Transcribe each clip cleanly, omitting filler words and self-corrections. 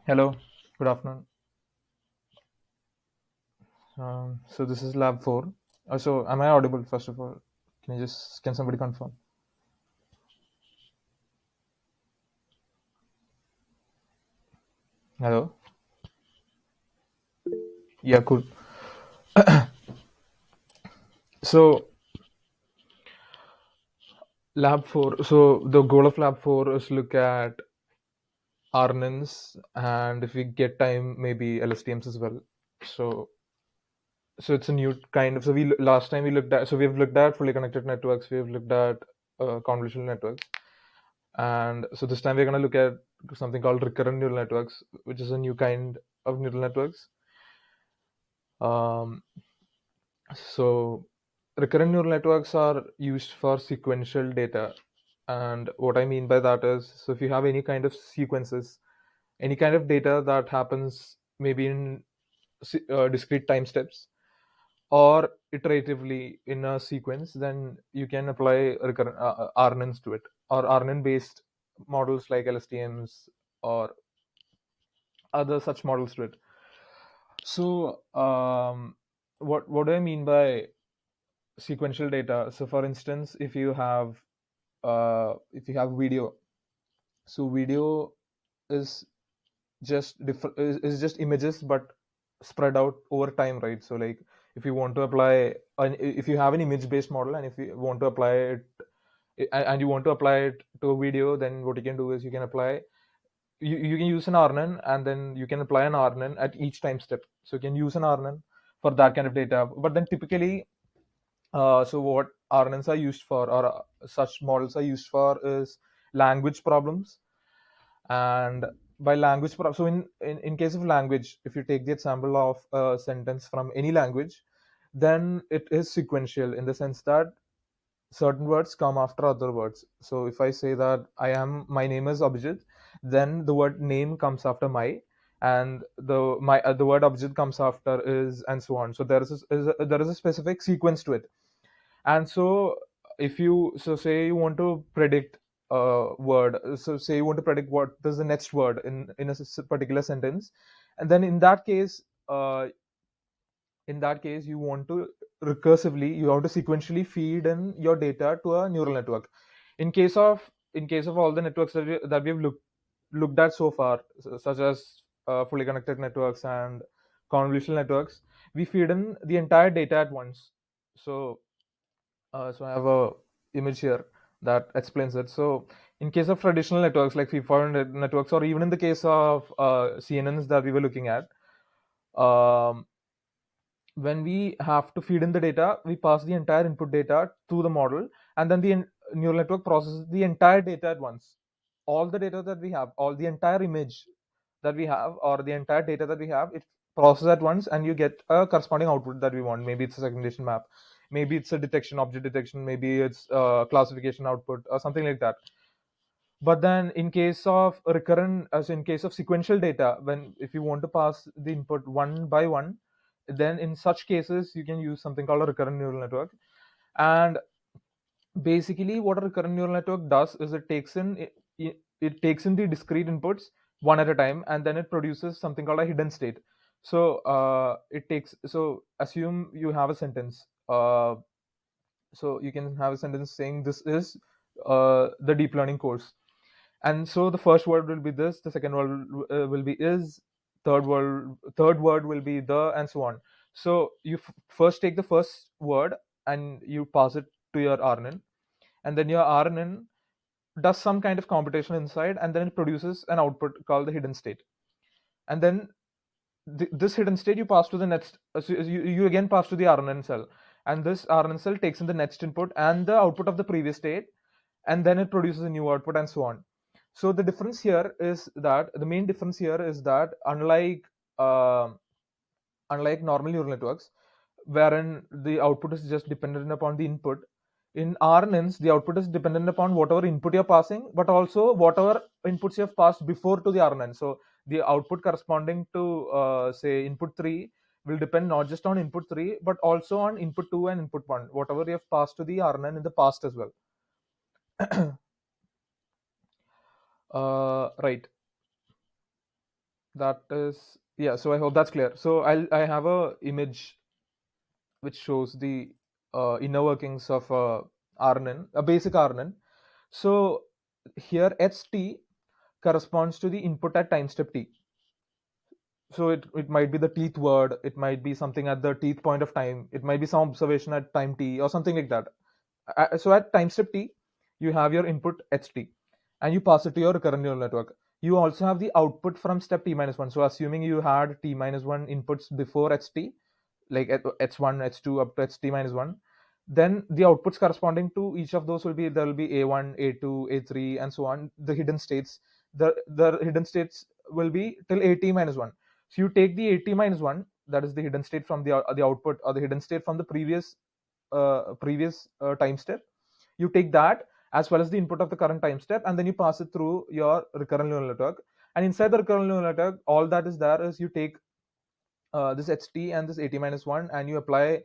Hello, good afternoon. So this is lab 4. So am I audible first of all? Can somebody confirm? Hello? Yeah, cool. So lab 4. So the goal of lab 4 is look at RNNs and if we get time, maybe LSTMs as well. So so it's a new kind of, last time we looked at, so we've looked at fully connected networks, we've looked at convolutional networks. And so this time we're going to look at something called recurrent neural networks, which is a new kind of neural networks. Um, so recurrent neural networks are used for sequential data. And what I mean by that is, so if you have any kind of sequences, any kind of data that happens maybe in discrete time steps or iteratively in a sequence, then you can apply recurrent RNNs to it, or RNN based models like LSTMs or other such models to it. So what do I mean by sequential data? So for instance, if you have video, so video is is just images but spread out over time, right? So like if you want to apply if you have an image based model, and if you want to apply it and you want to apply it to a video, then what you can do is you can use an RNN, and then you can apply an RNN at each time step. So you can use an RNN for that kind of data. But then typically, so what RNNs are used for, or such models are used for, is language problems. And by language problem, so in case of language, if you take the example of a sentence from any language, then it is sequential in the sense that certain words come after other words. So if I say that my name is Abhijit, then the word name comes after my, and the word Abhijit comes after is, and so on. So there is a specific sequence to it. And so if you so say you want to predict a word, so say you want to predict what is the next word in a particular sentence, and then in that case you want to you want to sequentially feed in your data to a neural network. In case of all the networks that we've looked at so far, such as fully connected networks and convolutional networks, we feed in the entire data at once. So so I have a image here that explains it. So in case of traditional networks like FIFO networks, or even in the case of CNNs that we were looking at, um, when we have to feed in the data, we pass the entire input data to the model, and then the neural network processes the entire data at once. All the data that we have, all the entire image that we have, or the entire data that we have, it processes at once, and you get a corresponding output that we want. Maybe it's a segmentation map, maybe it's a object detection, maybe it's a classification output, or something like that. But then in case of in case of sequential data, when if you want to pass the input one by one, then in such cases you can use something called a recurrent neural network. And basically what a recurrent neural network does is it takes in the discrete inputs one at a time, and then it produces something called a hidden state. So assume you have a sentence. So you can have a sentence saying this is the deep learning course. And so the first word will be this, the second word will be is, third word will be the, and so on. So you first take the first word and you pass it to your RNN, and then your RNN does some kind of computation inside, and then it produces an output called the hidden state. And then this hidden state you pass to the next, so you again pass to the RNN cell, and this RNN cell takes in the next input and the output of the previous state, and then it produces a new output, and so on. So the main difference here is that uh, unlike normal neural networks, wherein the output is just dependent upon the input, In RNNs, the output is dependent upon whatever input you're passing, but also whatever inputs you have passed before to the RNN. So the output corresponding to say input 3 will depend not just on input 3 but also on input 2 and input 1, whatever you have passed to the RNN in the past as well. Right. That is, yeah. So I hope that's clear. So I have a image which shows the inner workings of RNN, a basic RNN. So here HT corresponds to the input at time step t. So it might be the teeth word, it might be something at the teeth point of time, it might be some observation at time t or something like that. So at time step t, you have your input ht and you pass it to your recurrent neural network. You also have the output from step t minus 1. So assuming you had t minus 1 inputs before ht, like at h1 h2 up to ht minus 1, then the outputs corresponding to each of those will be, there will be a1 a2 a3 and so on, the hidden states. The hidden states will be till at minus 1. So you take the at minus 1, that is the hidden state from the output, or the hidden state from the previous time step. You take that as well as the input of the current time step, and then you pass it through your recurrent neural network. And inside the recurrent neural network, all that is there is you take this ht and this at minus 1 and you apply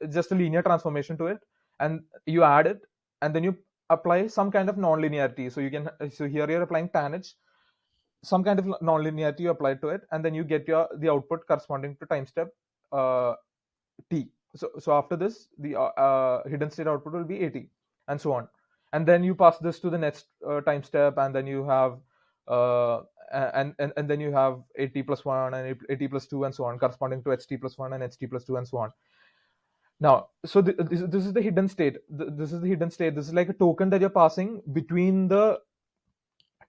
just a linear transformation to it, and you add it, and then you apply some kind of non-linearity. So you can, so here you're applying tan h, some kind of non-linearity you apply to it, and then you get the output corresponding to time step uh, t. So after this, the hidden state output will be at, and so on. And then you pass this to the next time step, and then you have uh, and then you have at plus 1 and at plus 2 and so on, corresponding to ht plus 1 and ht plus 2 and so on. Now, so this is the hidden state. This is the hidden state. This is like a token that you're passing between the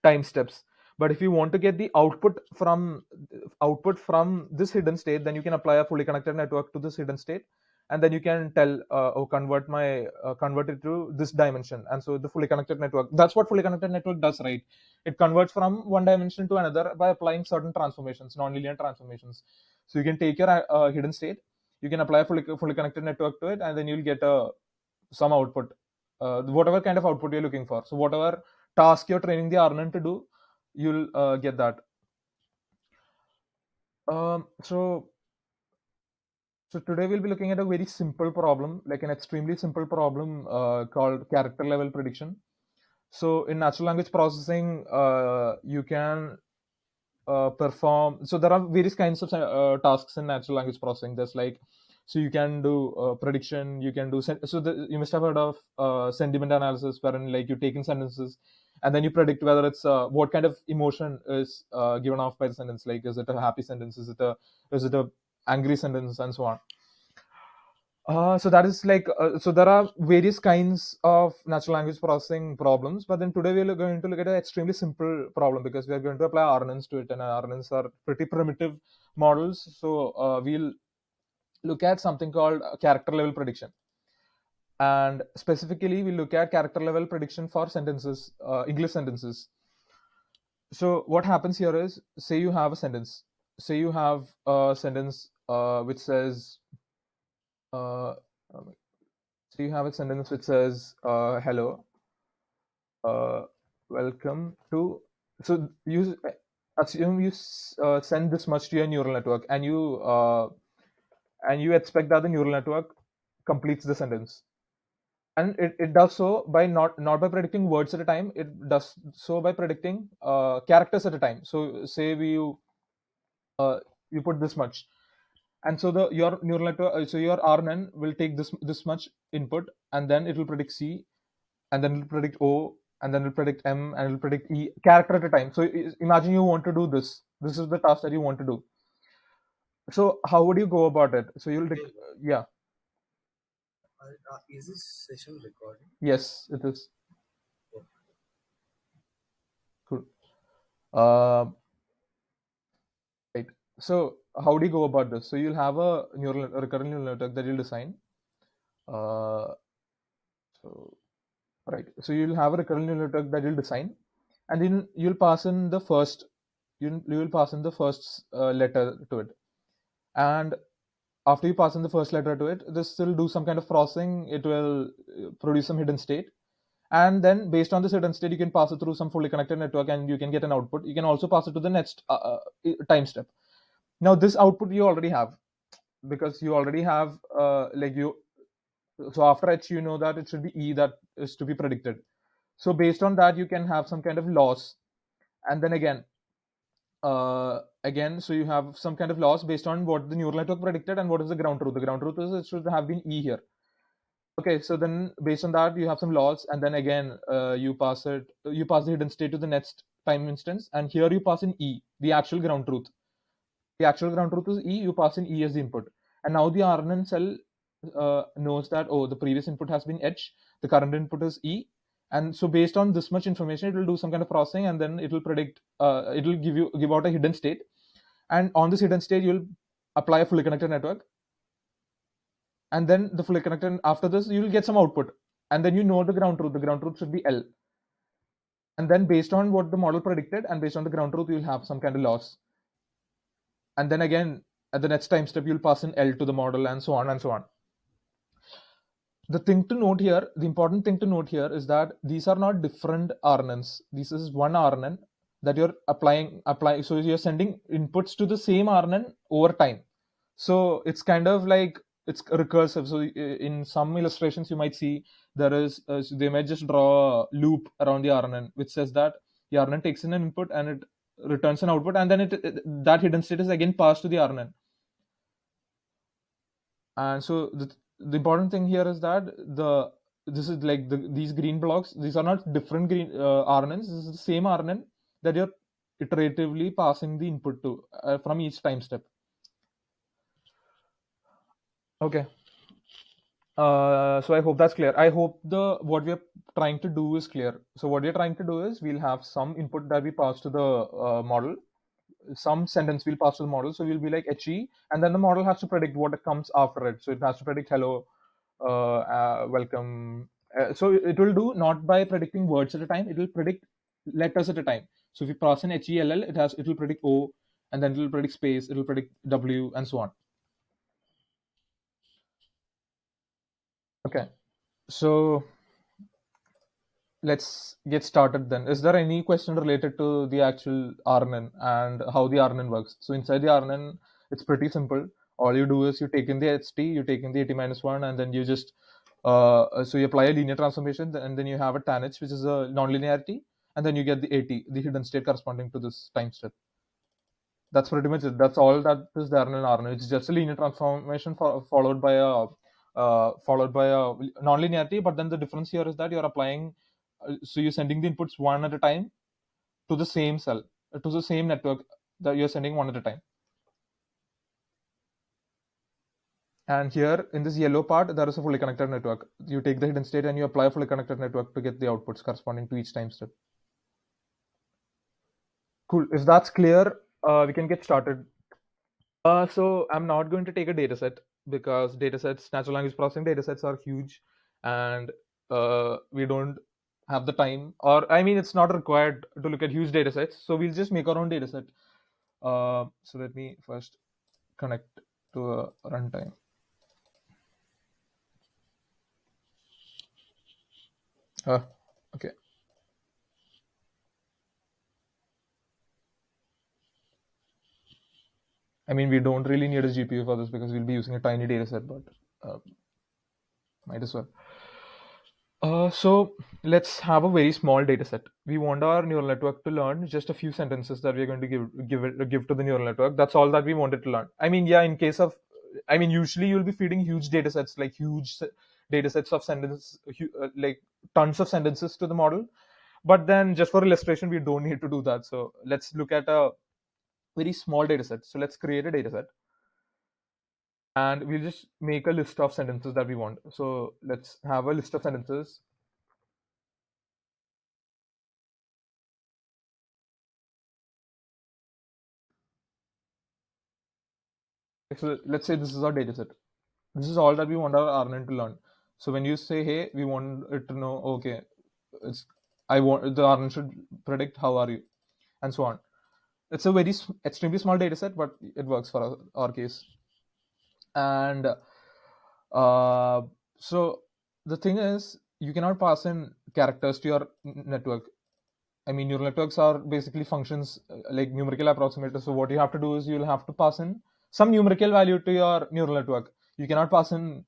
time steps. But if you want to get the output from this hidden state, then you can apply a fully connected network to this hidden state, and then you can tell, oh, convert it to this dimension. And so the fully connected network, that's what fully connected network does, right? It converts from one dimension to another by applying certain transformations, nonlinear transformations. So you can take your hidden state, you can apply a fully connected network to it, and then you'll get some output, whatever kind of output you're looking for. So whatever task you're training the RNN to do, you'll get that. Um, so so today we'll be looking at a very simple problem, like an extremely simple problem called character level prediction. So in natural language processing, you can perform. So there are various kinds of tasks in natural language processing. There's like, so you can do prediction, you can do you must have heard of sentiment analysis, wherein like you take in sentences and then you predict whether it's what kind of emotion is given off by the sentence. Like, is it a happy sentence, is it a angry sentence, and so on. So that is like, so there are various kinds of natural language processing problems, but then today we are going to look at an extremely simple problem because we are going to apply RNNs to it, and RNNs are pretty primitive models. So we'll look at something called character level prediction, and specifically we look at character level prediction for sentences, English sentences. So what happens here is, say you have a sentence, say you have a sentence which says. Uh, So you have a sentence which says, "Hello, welcome to." So you assume you send this much to your neural network, and you expect that the neural network completes the sentence, and it does so by not by predicting words at a time. It does so by predicting characters at a time. So say uh, you put this much, and so the your neural network, so your RNN will take this much input, and then it will predict C, and then it'll predict O, and then it'll predict M, and it'll predict E, character at a time. So imagine you want to do this. This is the task that you want to do. So how would you go about it? So yeah. Is this session recording? Yes, it is. Cool. Uh, right. So how do you go about this? So you'll have a recurrent neural network that you'll design. So right. So you'll have a recurrent neural network that you'll design, and then you'll pass in the first. You will pass in the first letter to it, and after you pass in the first letter to it, this will do some kind of processing. It will produce some hidden state, and then based on this hidden state, you can pass it through some fully connected network, and you can get an output. You can also pass it to the next time step. Now this output you already have, because you already have like you. So after H, you know that it should be E that is to be predicted. So based on that, you can have some kind of loss, and then again, so you have some kind of loss based on what the neural network predicted and what is the ground truth. The ground truth is it should have been E here. Okay, so then based on that, you have some loss, and then again, you pass the hidden state to the next time instance, and here you pass in E, the actual ground truth. The actual ground truth is E, you pass in E as the input. And now the RNN cell knows that, oh, the previous input has been H, the current input is E. And so based on this much information, it will do some kind of processing, and then it will predict, it will give out a hidden state. And on this hidden state, you'll apply a fully connected network. And then the fully connected, after this, you'll get some output. And then you know the ground truth should be L. And then based on what the model predicted and based on the ground truth, you'll have some kind of loss. And then again, at the next time step, you'll pass in L to the model, and so on and so on. The thing to note here, the important thing to note here is that these are not different RNNs. This is one RNN that you're applying. So you're sending inputs to the same RNN over time. So it's kind of like it's recursive. So in some illustrations, you might see they might just draw a loop around the RNN, which says that the RNN takes in an input and it returns an output, and then that hidden state is again passed to the RNN. And so the important thing here is that this is like these green blocks. These are not different green RNNs. This is the same RNN that you're iteratively passing the input to from each time step. Okay. So I hope that's clear. I hope what we're trying to do is clear. So what we're trying to do is we'll have some input that we pass to the model, some sentence we'll pass to the model. So we'll be like HE, and then the model has to predict what comes after it. So it has to predict hello, welcome. So it will do not by predicting words at a time. It will predict letters at a time. So if you pass in HELL, it will predict O, and then it will predict space. It will predict W, and so on. Okay. So let's get started then. Is there any question related to the actual RNN and how the RNN works? So inside the RNN, it's pretty simple. All you do is you take in the HT, you take in the AT-1, and then you just so you apply a linear transformation, and then you have a tan H, which is a nonlinearity, and then you get the AT, the hidden state corresponding to this time step. That's pretty much it. That's all that is there in an RNN. It's just a linear transformation followed by a nonlinearity. But then the difference here is that you're applying, so you're sending the inputs one at a time to the same cell, to the same network that you're sending one at a time. And here in this yellow part, there is a fully connected network. You take the hidden state and you apply a fully connected network to get the outputs corresponding to each time step. Cool. If that's clear, we can get started. So I'm not going to take a data set because natural language processing data sets are huge, and we don't have the time, or I mean, it's not required to look at huge data sets. So we'll just make our own data set. So let me first connect to a runtime. Okay. I mean, we don't really need a GPU for this because we'll be using a tiny data set, but might as well. So let's have a very small data set. We want our neural network to learn just a few sentences that we're going to give to the neural network. That's all that we wanted to learn. I mean, yeah, usually you'll be feeding huge data sets, like data sets of sentences, like tons of sentences to the model. But then just for illustration, we don't need to do that. So let's look at a very small data set. So let's create a data set, and we'll just make a list of sentences that we want. So let's have a list of sentences. So let's say this is our data set. This is all that we want our RNN to learn. So when you say, hey, we want it to know, okay, I want the RNN should predict how are you, and so on. It's a very extremely small data set, but it works for our case. And uh, so the thing is, you cannot pass in characters to your network. I mean, neural networks are basically functions like numerical approximators. So what you have to do is you'll have to pass in some numerical value to your neural network. You cannot pass in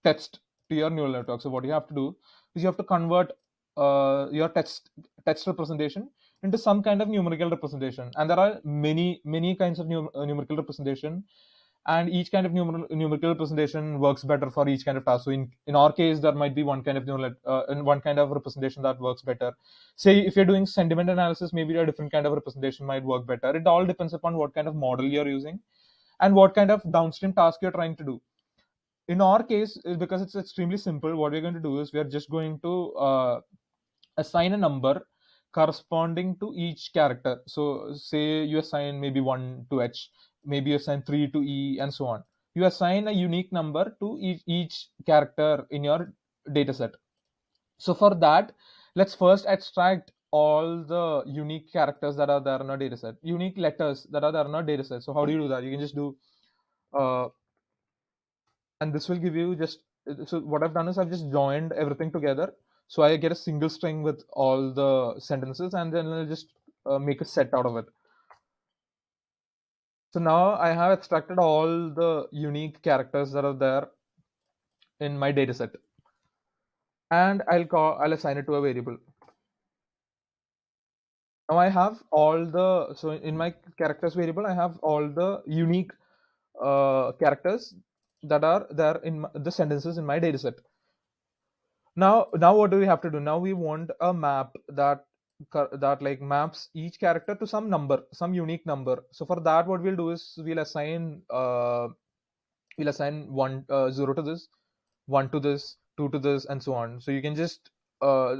text to your neural network. So what you have to do is you have to convert your text representation into some kind of numerical representation. And there are many kinds of numerical representation, and each kind of numerical representation works better for each kind of task. So in our case, there might be one kind of one kind of representation that works better. Say if you're doing sentiment analysis, maybe a different kind of representation might work better. It all depends upon what kind of model you're using and what kind of downstream task you're trying to do. In our case, because it's extremely simple, what we're going to do is we are just going to assign a number corresponding to each character. So say you assign maybe 1 to H, maybe you assign 3 to E, and so on. You assign a unique number to each character in your data set. So for that, let's first extract all the unique characters that are there in our data set, unique letters that are there in our data set. So how do you do that? You can just do uh, and this will give you just, so what I've done is I've just joined everything together, so I get a single string with all the sentences, and then I'll just make a set out of it. So now I have extracted all the unique characters that are there in my data set, and I'll assign it to a variable. Now I have all the, so in my characters variable I have all the unique characters that are there in the sentences in my data set. Now what do we have to do? Now we want a map that like maps each character to some number, some unique number. So for that, what we'll do is we'll assign one 0 to this, 1 to this, 2 to this, and so on. So you can just uh,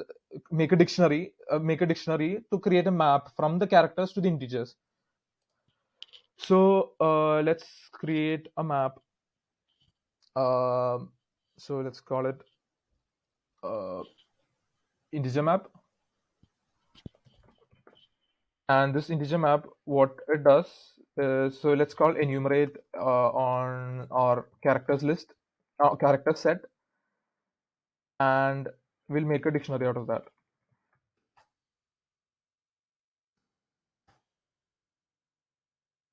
make a dictionary to create a map from the characters to the integers. So let's create a map. Um so let's call it uh, integer map. And this integer map, what it does is, so let's call enumerate on our characters list, character set, and we'll make a dictionary out of that.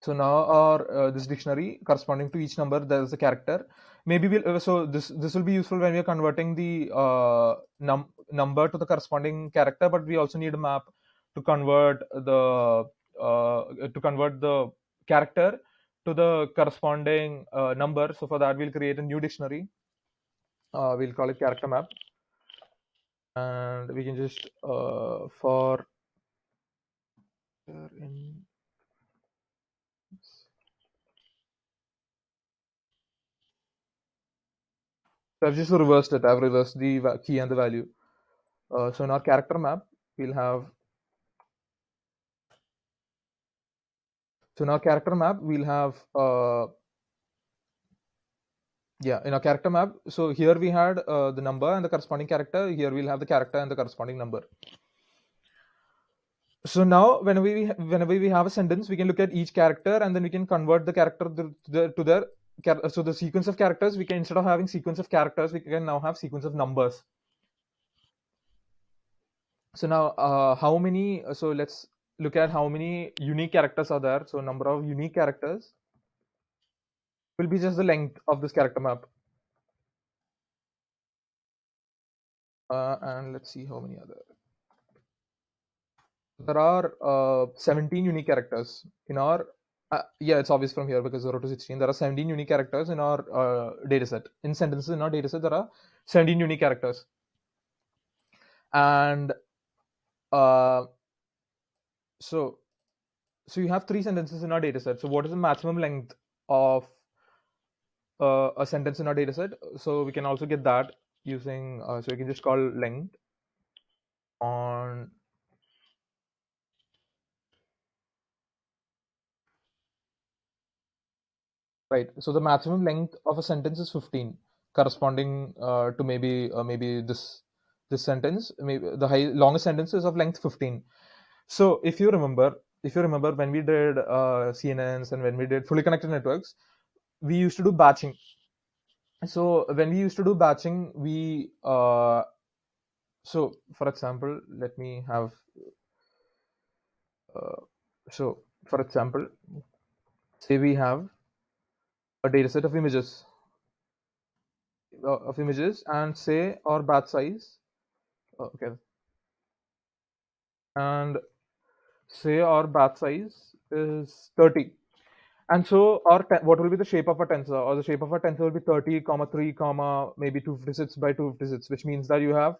So now our this dictionary corresponding to each number, there is a character. Maybe we'll so this will be useful when we are converting the number to the corresponding character, but we also need a map to convert the character to the corresponding number. So for that, we'll create a new dictionary. We'll call it character map, and we can just for in so I've just reversed it. I've reversed the key and the value. So in our character map, we'll have so in our character map we'll have yeah, in our character map. So here we had the number and the corresponding character. Here we'll have the character and the corresponding number. So now whenever we have a sentence, we can look at each character and then we can convert the character to their so the sequence of characters, we can, instead of having sequence of characters, we can now have sequence of numbers. So now how many so let's look at how many unique characters are there. So number of unique characters will be just the length of this character map. And let's see how many other. There are 17 unique characters in our. Yeah, it's obvious from here because 0 to 16. There are 17 unique characters in our data set. In sentences in our data set, there are 17 unique characters. And uh, so you have 3 sentences in our data set. So what is the maximum length of a sentence in our data set? So we can also get that using, so we can just call length on right. So the maximum length of a sentence is 15, corresponding to maybe this sentence. Maybe the longest sentence is of length 15. So if you remember when we did CNNs and when we did fully connected networks, we used to do batching. So when we used to do batching, so for example, let me have uh, so for example, say we have a data set of images, and say our batch size, okay, and say our batch size is 30. And so what will be the shape of a tensor? Or the shape of a tensor will be 30 comma 3 comma maybe 256 by 256, which means that you have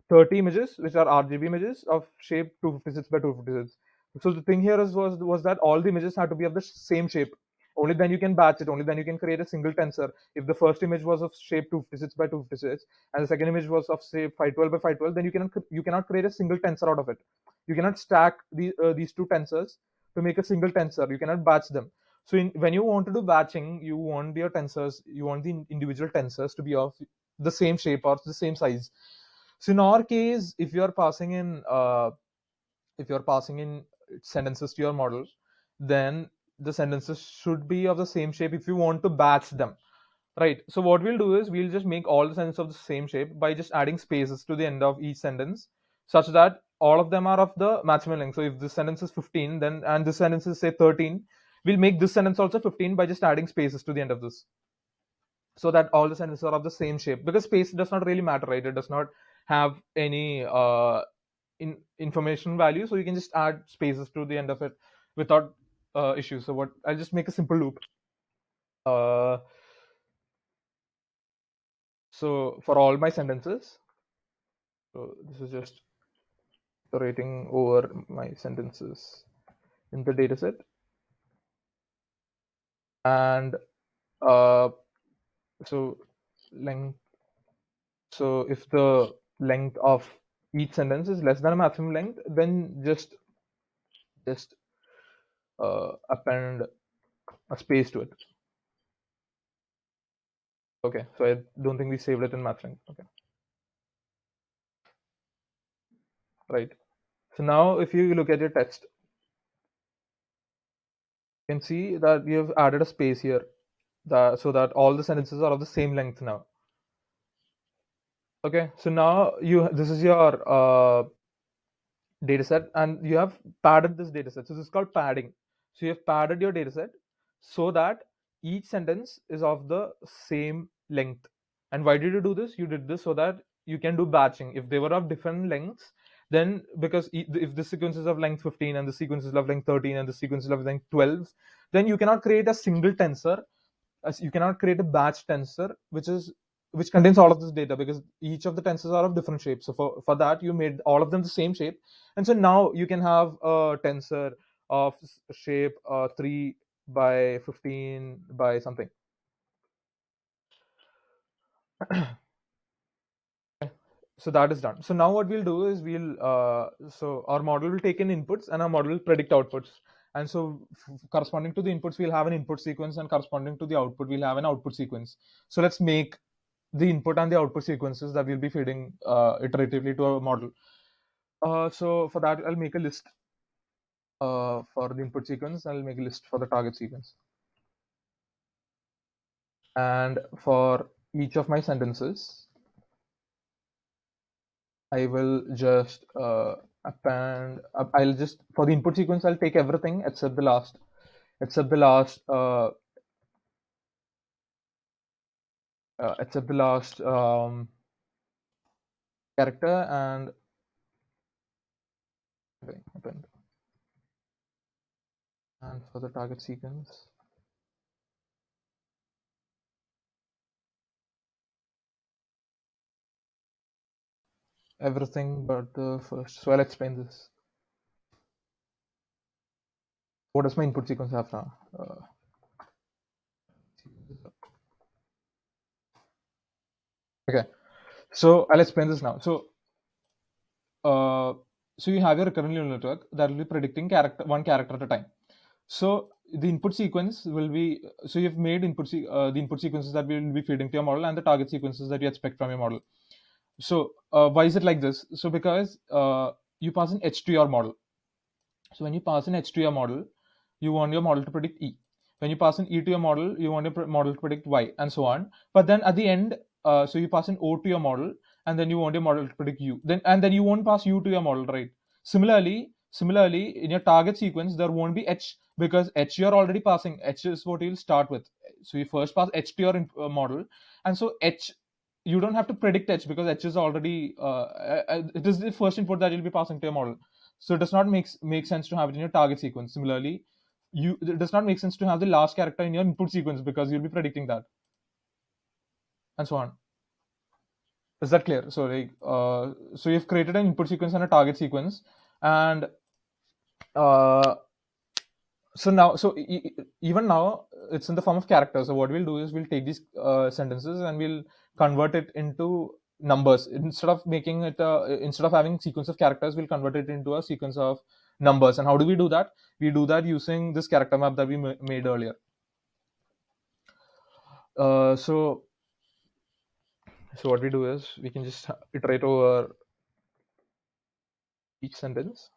30 images which are RGB images of shape 256 by 256. So the thing here was that all the images had to be of the same shape. Only then you can batch it. Only then you can create a single tensor. If the first image was of shape 256 by 256 and the second image was of shape 512 by 512, then you cannot create a single tensor out of it. You cannot stack these two tensors to make a single tensor. You cannot batch them. So when you want to do batching, you want your tensors, you want the individual tensors to be of the same shape or the same size. So in our case, if you're passing in sentences to your model, then the sentences should be of the same shape if you want to batch them, right? So what we'll do is we'll just make all the sentences of the same shape by just adding spaces to the end of each sentence, such that all of them are of the maximum length. So if this sentence is 15, then and this sentence is say 13, we'll make this sentence also 15 by just adding spaces to the end of this, so that all the sentences are of the same shape, because space does not really matter, right? It does not have any information value, so you can just add spaces to the end of it without issues. So what I'll just make a simple loop. uh, so for all my sentences, so this is just iterating over my sentences in the dataset, and uh, so length. So if the length of each sentence is less than a maximum length, then just append a space to it. Okay, so I don't think we saved it in mathlink. Okay, right. So now if you look at your text, you can see that we have added a space here, so that all the sentences are of the same length now. Okay, so now this is your data set, and you have padded this data set. So this is called padding. So you have padded your data set so that each sentence is of the same length. And why did you do this? You did this so that you can do batching. If they were of different lengths, then because if the sequence is of length 15 and the sequence is of length 13 and the sequence is of length 12, then you cannot create a single tensor, as you cannot create a batch tensor which contains all of this data, because each of the tensors are of different shapes. So for that, you made all of them the same shape, and so now you can have a tensor of shape 3 by 15 by something. So that is done. So now what we'll do is so our model will take in inputs and our model will predict outputs. And so corresponding to the inputs, we'll have an input sequence, and corresponding to the output, we'll have an output sequence. So let's make the input and the output sequences that we'll be feeding iteratively to our model. So for that, I'll make a list for the input sequence. I'll make a list for the target sequence. And for each of my sentences, I will just append. I'll just for the input sequence, I'll take everything except the last, character, and okay, append. And for the target sequence, everything but the first. So I'll explain this. What does my input sequence have now? Okay, so I'll explain this now. Uh, so you have your recurrent neural network that will be predicting one character at a time. So the input sequence will be, so you've made the input sequences that will be feeding to your model and the target sequences that you expect from your model. So why is it like this? So because you pass an H to your model. So when you pass an H to your model, you want your model to predict E. When you pass in E to your model, you want your model to predict Y, and so on. But then at the end, so you pass in O to your model, and then you want your model to predict U. Then you won't pass U to your model, right? Similarly, in your target sequence, there won't be H, because H you're already passing. H is what you'll start with. So you first pass H to your model, and so H, you don't have to predict H, because H is already it is the first input that you'll be passing to your model. So it does not make sense to have it in your target sequence. Similarly, it does not make sense to have the last character in your input sequence, because you'll be predicting that, and so on. Is that clear? So so you've created an input sequence and a target sequence, and uh, even now it's in the form of characters. So what we'll do is we'll take these sentences and we'll convert it into numbers. Instead of having sequence of characters, we'll convert it into a sequence of numbers. And how do we do that? We do that using this character map that we made earlier. uh, so so what we do is we can just iterate over each sentence,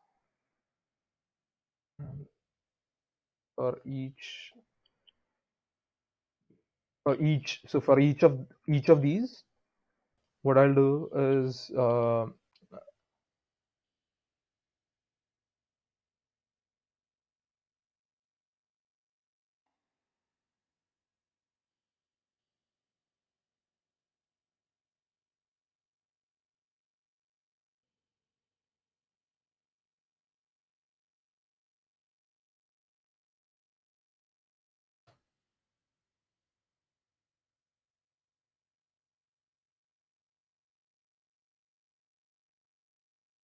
for each of these, what I'll do is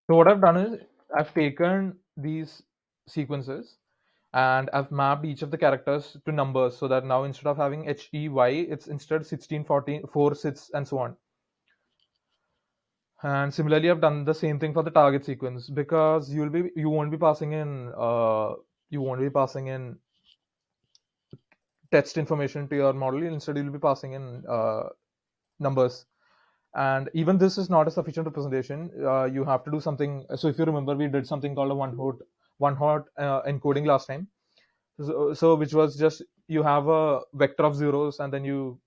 so what I've done is I've taken these sequences and I've mapped each of the characters to numbers, so that now instead of having HEY, it's instead 16, 14, 4, 6, and so on. And similarly, I've done the same thing for the target sequence, because you won't be passing in text information to your model. Instead, you'll be passing in numbers. And even this is not a sufficient representation. You have to do something. So if you remember, we did something called a one hot encoding last time. So which was just, you have a vector of zeros, and then you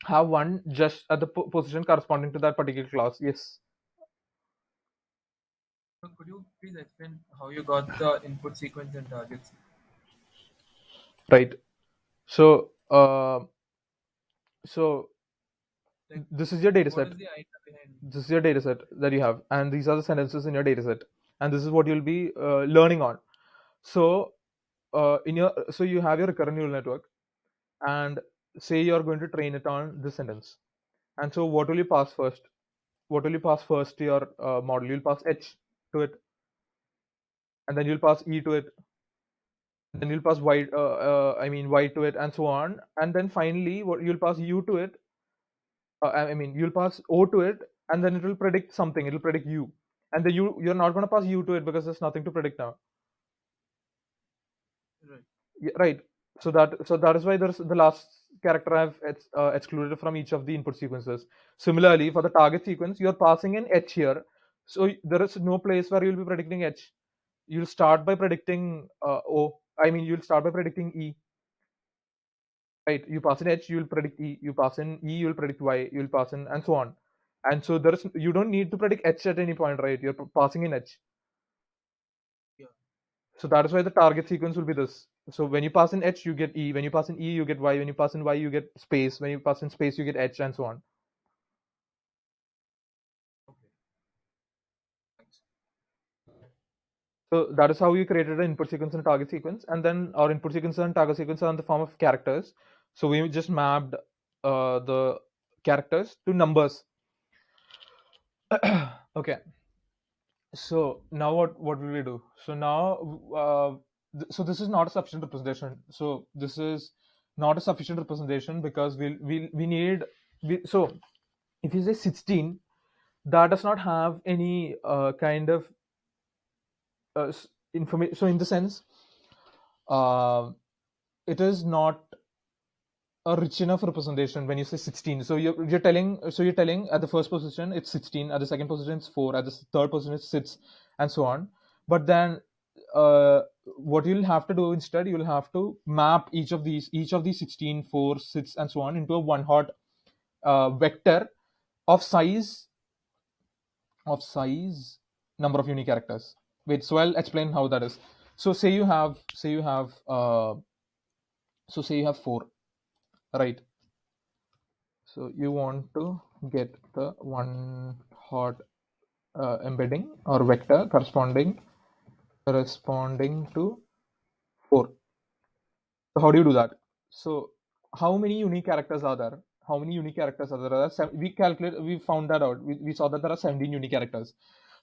have one just at the position corresponding to that particular class. Yes. So could you please explain how you got the input sequence and targets? Right. So so Like, this is your data what set. is the idea behind? This is your data set that you have, and these are the sentences in your data set, and this is what you'll be learning on. So you have your recurrent neural network, and say you're going to train it on this sentence. And so what will you pass first? What will you pass first to your model? You'll pass H to it, and then you'll pass E to it, and then you'll pass Y to it, and so on. And then finally, what you'll pass U to it. You'll pass O to it, and then it will predict something. It will predict U, and then you're not going to pass U to it, because there's nothing to predict now. Right. Yeah, right. So that is why there's the last character I've excluded from each of the input sequences. Similarly, for the target sequence, you're passing in H here, so there is no place where you'll be predicting H. You'll start by predicting O. You'll start by predicting E. Right? You pass in H, you'll predict E. You pass in E, you'll predict Y. You'll pass in, and so on. And so you don't need to predict H at any point, right? You're passing in H. Yeah. So that is why the target sequence will be this. So when you pass in H, you get E. When you pass in E, you get Y. When you pass in Y, you get space. When you pass in space, you get H, and so on. Okay. Thanks. So that is how you created an input sequence and a target sequence. And then our input sequence and target sequence are in the form of characters. So we just mapped the characters to numbers. Okay. So now what will we do? So now so this is not a sufficient representation. So this is not a sufficient representation, because we need so if you say 16, that does not have any kind of information. So in the sense, uh, it is not a rich enough representation when you say 16. So you're telling at the first position it's 16, at the second position it's 4, at the third position it's 6, and so on. But then what you'll have to do instead, you'll have to map each of these 16, 4, 6, and so on into a one hot vector of size number of unique characters. Wait, so I'll explain how that is. So say you have 4, right? So you want to get the one hot embedding or vector corresponding to 4. So how do you do that? So how many unique characters are there? How many unique characters are there? We found that out. We saw that there are 17 unique characters.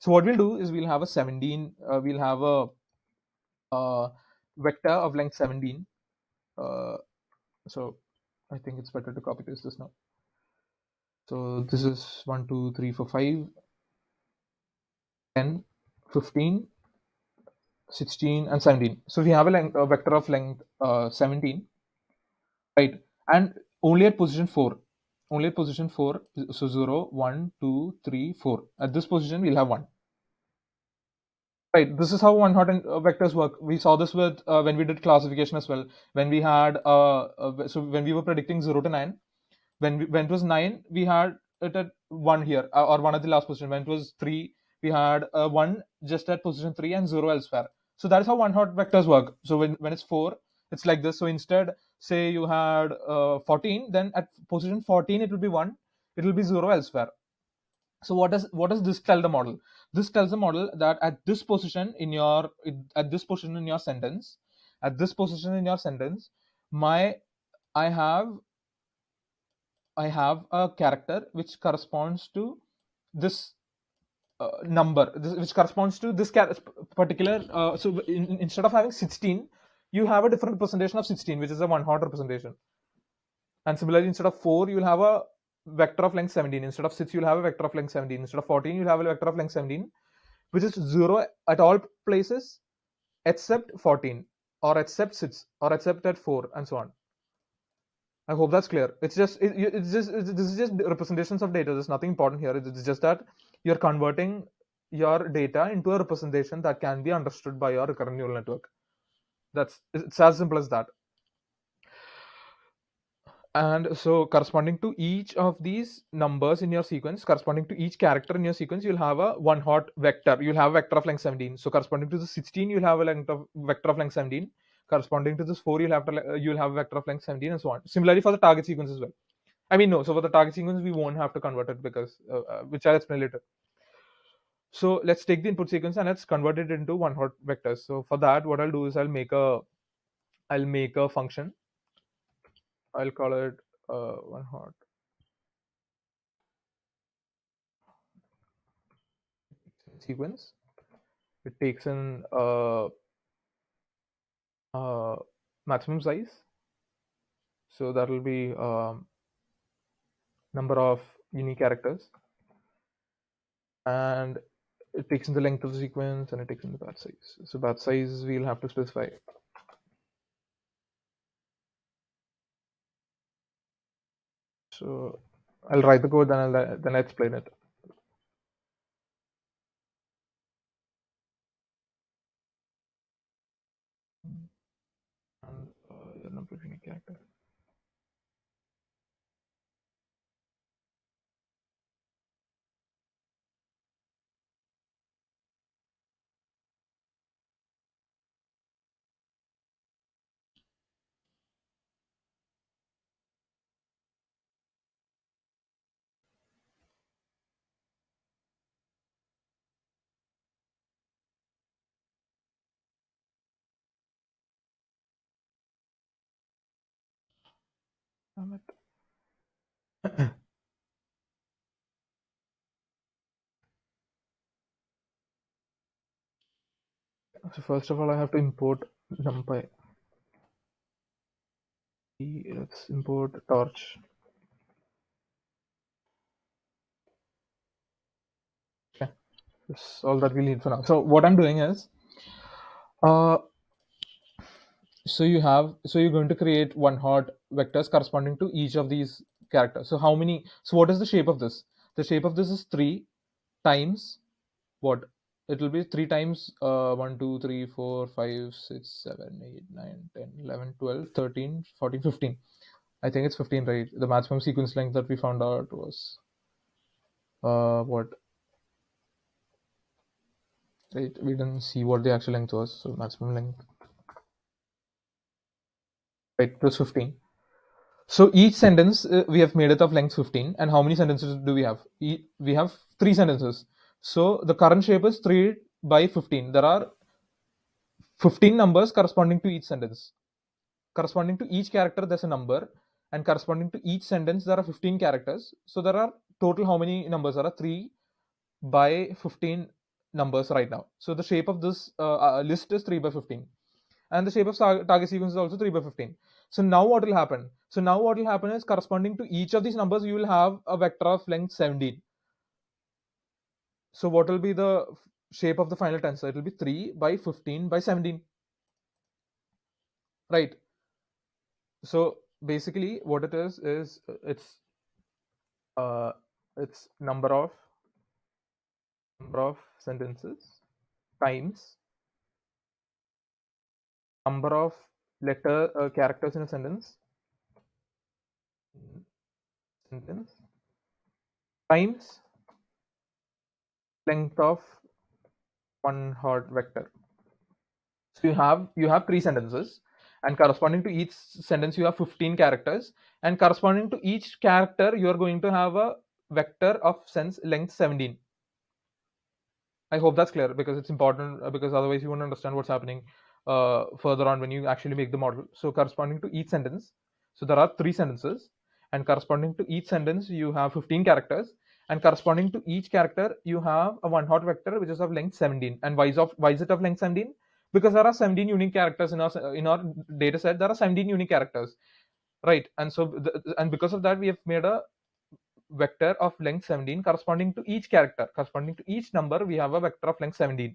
So what we'll do is we'll have a 17. We'll have a vector of length 17. Uh, so I think it's better to copy paste this now. So this is 1, 2, 3, 4, 5, 10, 15, 16, and 17. So we have a vector of length 17, right? And only at position 4. Only at position 4. So 0, 1, 2, 3, 4. At this position, we'll have 1. Right. This is how one hot vectors work. We saw this with when we did classification as well. When we had so when we were predicting 0 to 9, when it was 9, we had it at 1 here, or 1 at the last position. When it was 3, we had 1 just at position 3 and 0 elsewhere. So that is how one hot vectors work. So when it's 4, it's like this. So instead, say you had 14, then at position 14 it will be 1, it will be 0 elsewhere. So what does this tell the model? This tells the model that at this position in your sentence, my I have I have a character which corresponds to this which corresponds to this particular. So instead of having 16, you have a different representation of 16, which is a one hot representation. And similarly, instead of 4, you'll have a vector of length 17. Instead of 6, you'll have a vector of length 17. Instead of 14, you'll have a vector of length 17, which is 0 at all places except 14, or except 6, or except at 4, and so on. I hope that's clear. This is just representations of data. There's nothing important here. It's just that you're converting your data into a representation that can be understood by your recurrent neural network. It's as simple as that. And so corresponding to each of these numbers in your sequence, corresponding to each character in your sequence, you'll have a one hot vector. You'll have a vector of length 17. So corresponding to the 16, you'll have a vector of length 17. Corresponding to this 4, you'll have a vector of length 17, and so on. Similarly for the target sequence as well. I mean, no. So for the target sequence, we won't have to convert it because which I'll explain later. So let's take the input sequence and let's convert it into one hot vectors. So for that, what I'll do is I'll make a function. I'll call it one hot sequence. It takes in maximum size. So that will be number of unique characters, and it takes in the length of the sequence, and it takes in the batch size. So batch size we'll have to specify. So I'll write the code, then I'll explain it. And the number of unique characters. So first of all, I have to import numpy. Let's import torch. Okay, that's all that we need for now. So what I'm doing is, so you're going to create one hot vectors corresponding to each of these characters. So what is the shape of this? The shape of this is 3 times what? it will be 3 times 1, 2, 3, 4, 5, 6, 7, 8, 9, 10, 11, 12, 13, 14, 15. I think it's 15, right? The maximum sequence length that we found out was what? Right? We didn't see what the actual length was. So maximum length, right? It was 15. So each sentence we have made it of length 15. And how many sentences do we have? We have three sentences. So the current shape is 3 by 15. There are 15 numbers corresponding to each sentence. Corresponding to each character, there's a number, and corresponding to each sentence, there are 15 characters. So there are total how many numbers? There are 3 by 15 numbers right now. So the shape of this list is 3 by 15. And the shape of target sequence is also 3 by 15. So now what will happen? So now what will happen is corresponding to each of these numbers, you will have a vector of length 17. So what will be the shape of the final tensor? It will be 3 by 15 by 17. Right. So basically what it is uh, it's number of sentences times number of characters in a sentence times length of one hot vector. So you have three sentences, and corresponding to each sentence you have 15 characters, and corresponding to each character you are going to have a vector of sense length 17. I hope that's clear, because it's important, because otherwise you won't understand what's happening further on when you actually make the model. So corresponding to each sentence, so there are three sentences, and corresponding to each sentence you have 15 characters, and corresponding to each character you have a one hot vector which is of length 17. And why is it of length 17? Because there are 17 unique characters in our data set. There are 17 unique characters, right? And so and because of that we have made a vector of length 17 corresponding to each character. Corresponding to each number we have a vector of length 17.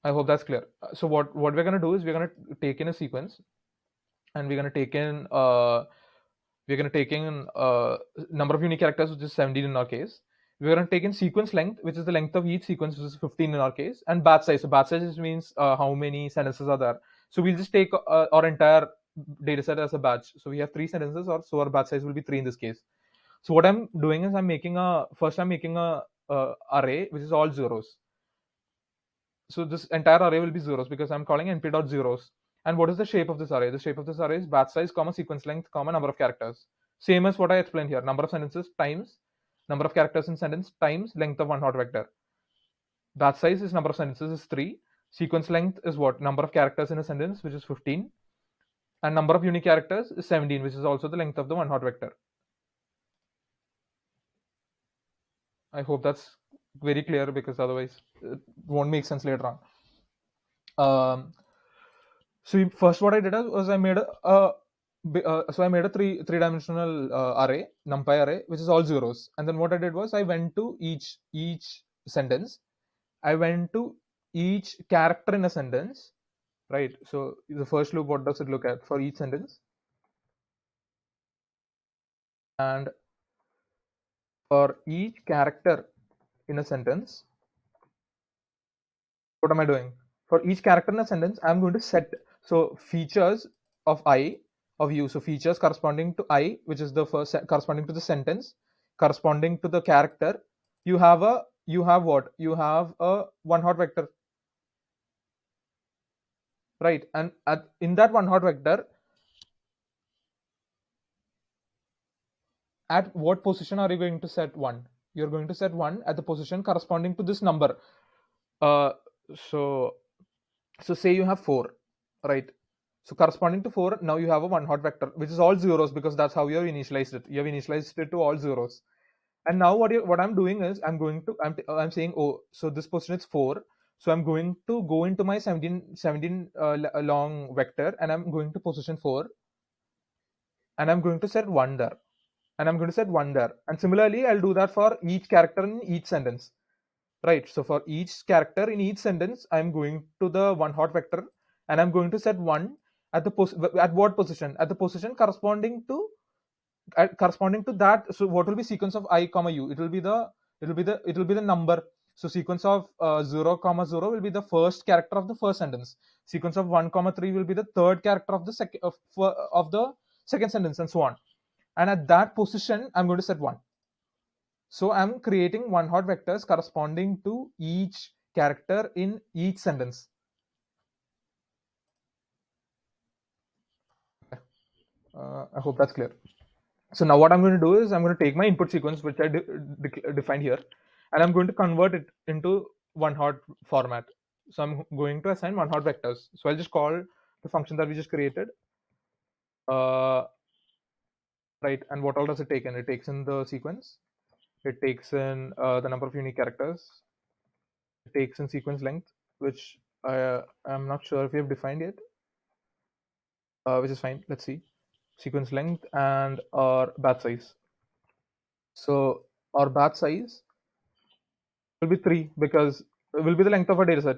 I hope that's clear. So what we're going to do is we're going to take in a sequence, and we're going to take in number of unique characters, which is 17 in our case. We're going to take in sequence length, which is the length of each sequence, which is 15 in our case, and batch size. So batch size means how many sentences are there. So we'll just take our entire data set as a batch. So we have three sentences, so our batch size will be 3 in this case. So what I'm doing is I'm making a array which is all zeros. So this entire array will be zeros because I'm calling np.zeros. And what is the shape of this array? The shape of this array is batch size, comma sequence length, comma number of characters. Same as what I explained here. Number of sentences times number of characters in sentence times length of one hot vector. Batch size is number of sentences is 3. Sequence length is what? Number of characters in a sentence, which is 15. And number of unique characters is 17, which is also the length of the one hot vector. I hope that's very clear, because otherwise it won't make sense later on. So first what I did was I made a three-dimensional array, numpy array, which is all zeros. And then what I did was I went to each sentence. I went to each character in a sentence, right? So the first loop, what does it look at for each sentence? And for each character in a sentence, what am I doing? For each character in a sentence, I'm going to set features of I of u. So features corresponding to I, which is the first corresponding to the sentence, corresponding to the character. You have what? You have a one hot vector, right? And in that one hot vector, at what position are you going to set 1? You're going to set 1 at the position corresponding to this number. Uh, so say you have 4, right? So corresponding to 4, now you have a one hot vector, which is all zeros, because that's how you have initialized it. You have initialized it to all zeros. And now what I'm doing is I'm saying, oh, so this position is 4. So I'm going to go into my 17 long vector, and I'm going to position 4, and I'm going to set 1 there. And I'm going to set 1 there. And similarly, I'll do that for each character in each sentence. Right. So for each character in each sentence, I'm going to the one hot vector, and I'm going to set 1 at at what position? At the position corresponding to that. So what will be sequence of I comma u? It will be the number. So sequence of 0 comma 0 will be the first character of the first sentence. Sequence of 1 comma 3 will be the third character of the second sentence, and so on. And at that position I'm going to set 1. So I'm creating one hot vectors corresponding to each character in each sentence. I hope that's clear. So now what I'm going to do is I'm going to take my input sequence, which I defined here, and I'm going to convert it into one hot format. So I'm going to assign one hot vectors. So I'll just call the function that we just created, right? And what all does it take in? It takes in the sequence. It takes in the number of unique characters. It takes in sequence length, which I'm not sure if we have defined yet, which is fine. Let's see. Sequence length and our batch size. So our batch size will be 3 because it will be the length of a data set,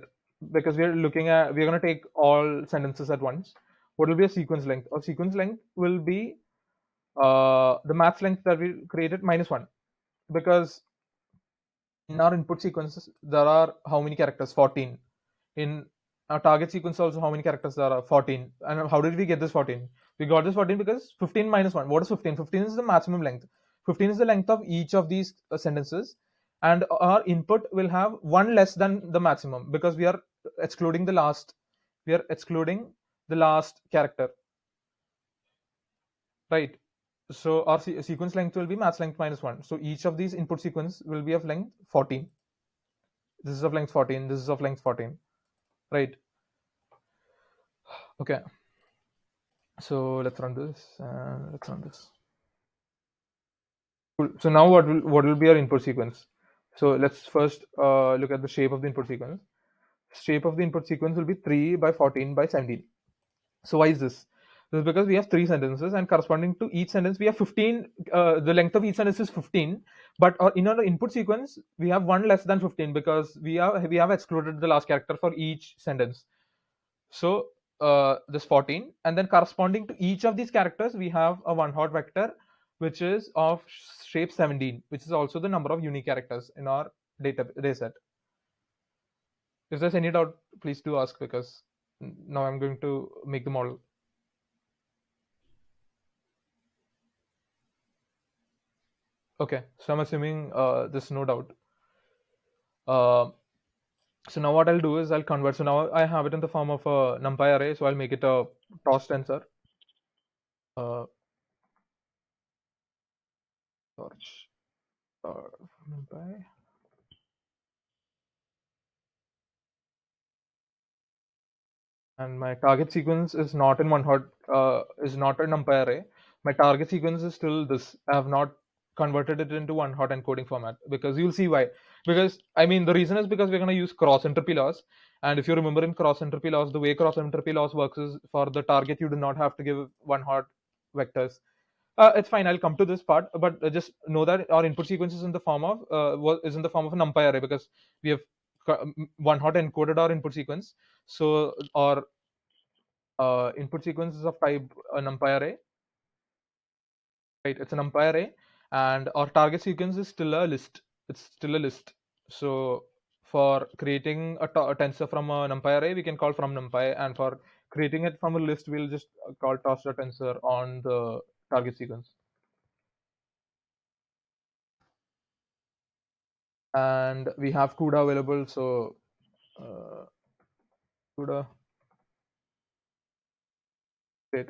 because we're going to take all sentences at once. What will be a sequence length? Or sequence length will be the math length that we created minus 1, because in our input sequences there are how many characters? 14. In our target sequence also, how many characters there are? 14. And how did we get this 14? We got this 14 because 15 minus 1. What is 15? 15 is the maximum length. 15 is the length of each of these sentences, and our input will have one less than the maximum, because we are excluding the last character, right? So our sequence length will be match length minus 1. So each of these input sequence will be of length 14. This is of length 14. This is of length 14, right? Okay. So let's run this. Let's run this. Cool. So now what will be our input sequence? So let's first look at the shape of the input sequence. Shape of the input sequence will be 3 by 14 by 17. So why is this? This is because we have 3 sentences, and corresponding to each sentence we have 15. The length of each sentence is 15, but in our input sequence we have one less than 15, because we have excluded the last character for each sentence. So this 14, and then corresponding to each of these characters we have a one hot vector which is of shape 17, which is also the number of unique characters in our data set. If there's any doubt, please do ask, because now I'm going to make the model. Okay, so I'm assuming there's no doubt. So now what I'll do is I'll convert. So now I have it in the form of a numpy array, so I'll make it a toss tensor. Torch numpy. And my target sequence is not in one hot, is not a numpy array. My target sequence is still this. I have not converted it into one hot encoding format, because you'll see why. Because I mean, the reason is because we're going to use cross entropy loss, and if you remember in cross entropy loss, the way cross entropy loss works is for the target you do not have to give one hot vectors. It's fine. I'll come to this part, but just know that our input sequence is in the form of is in the form of a numpy array, because we have one hot encoded our input sequence. So our input sequence is of type numpy array, right? It's a numpy array, and our target sequence is still a list. It's still a list. So for creating a tensor from a numpy array, we can call from numpy, and for creating it from a list, we'll just call toss.tensor on the target sequence. And we have CUDA available, so CUDA, great.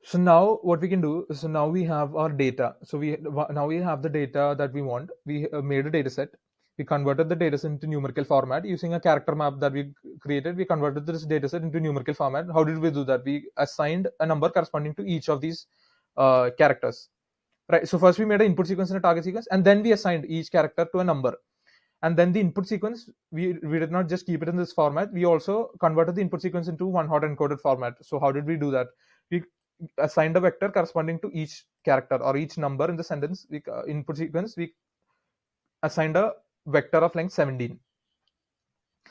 So now what we can do is, so now we have our data. So now we have the data that we want. We made a data set. We converted the data set into numerical format using a character map that we created. We converted this data set into numerical format. How did we do that? We assigned a number corresponding to each of these characters, right? So first we made an input sequence and a target sequence, and then we assigned each character to a number. And then the input sequence, we did not just keep it in this format, we also converted the input sequence into one hot encoded format. So how did we do that? We assigned a vector corresponding to each character or each number in the sentence. Input sequence, we assigned a vector of length 17.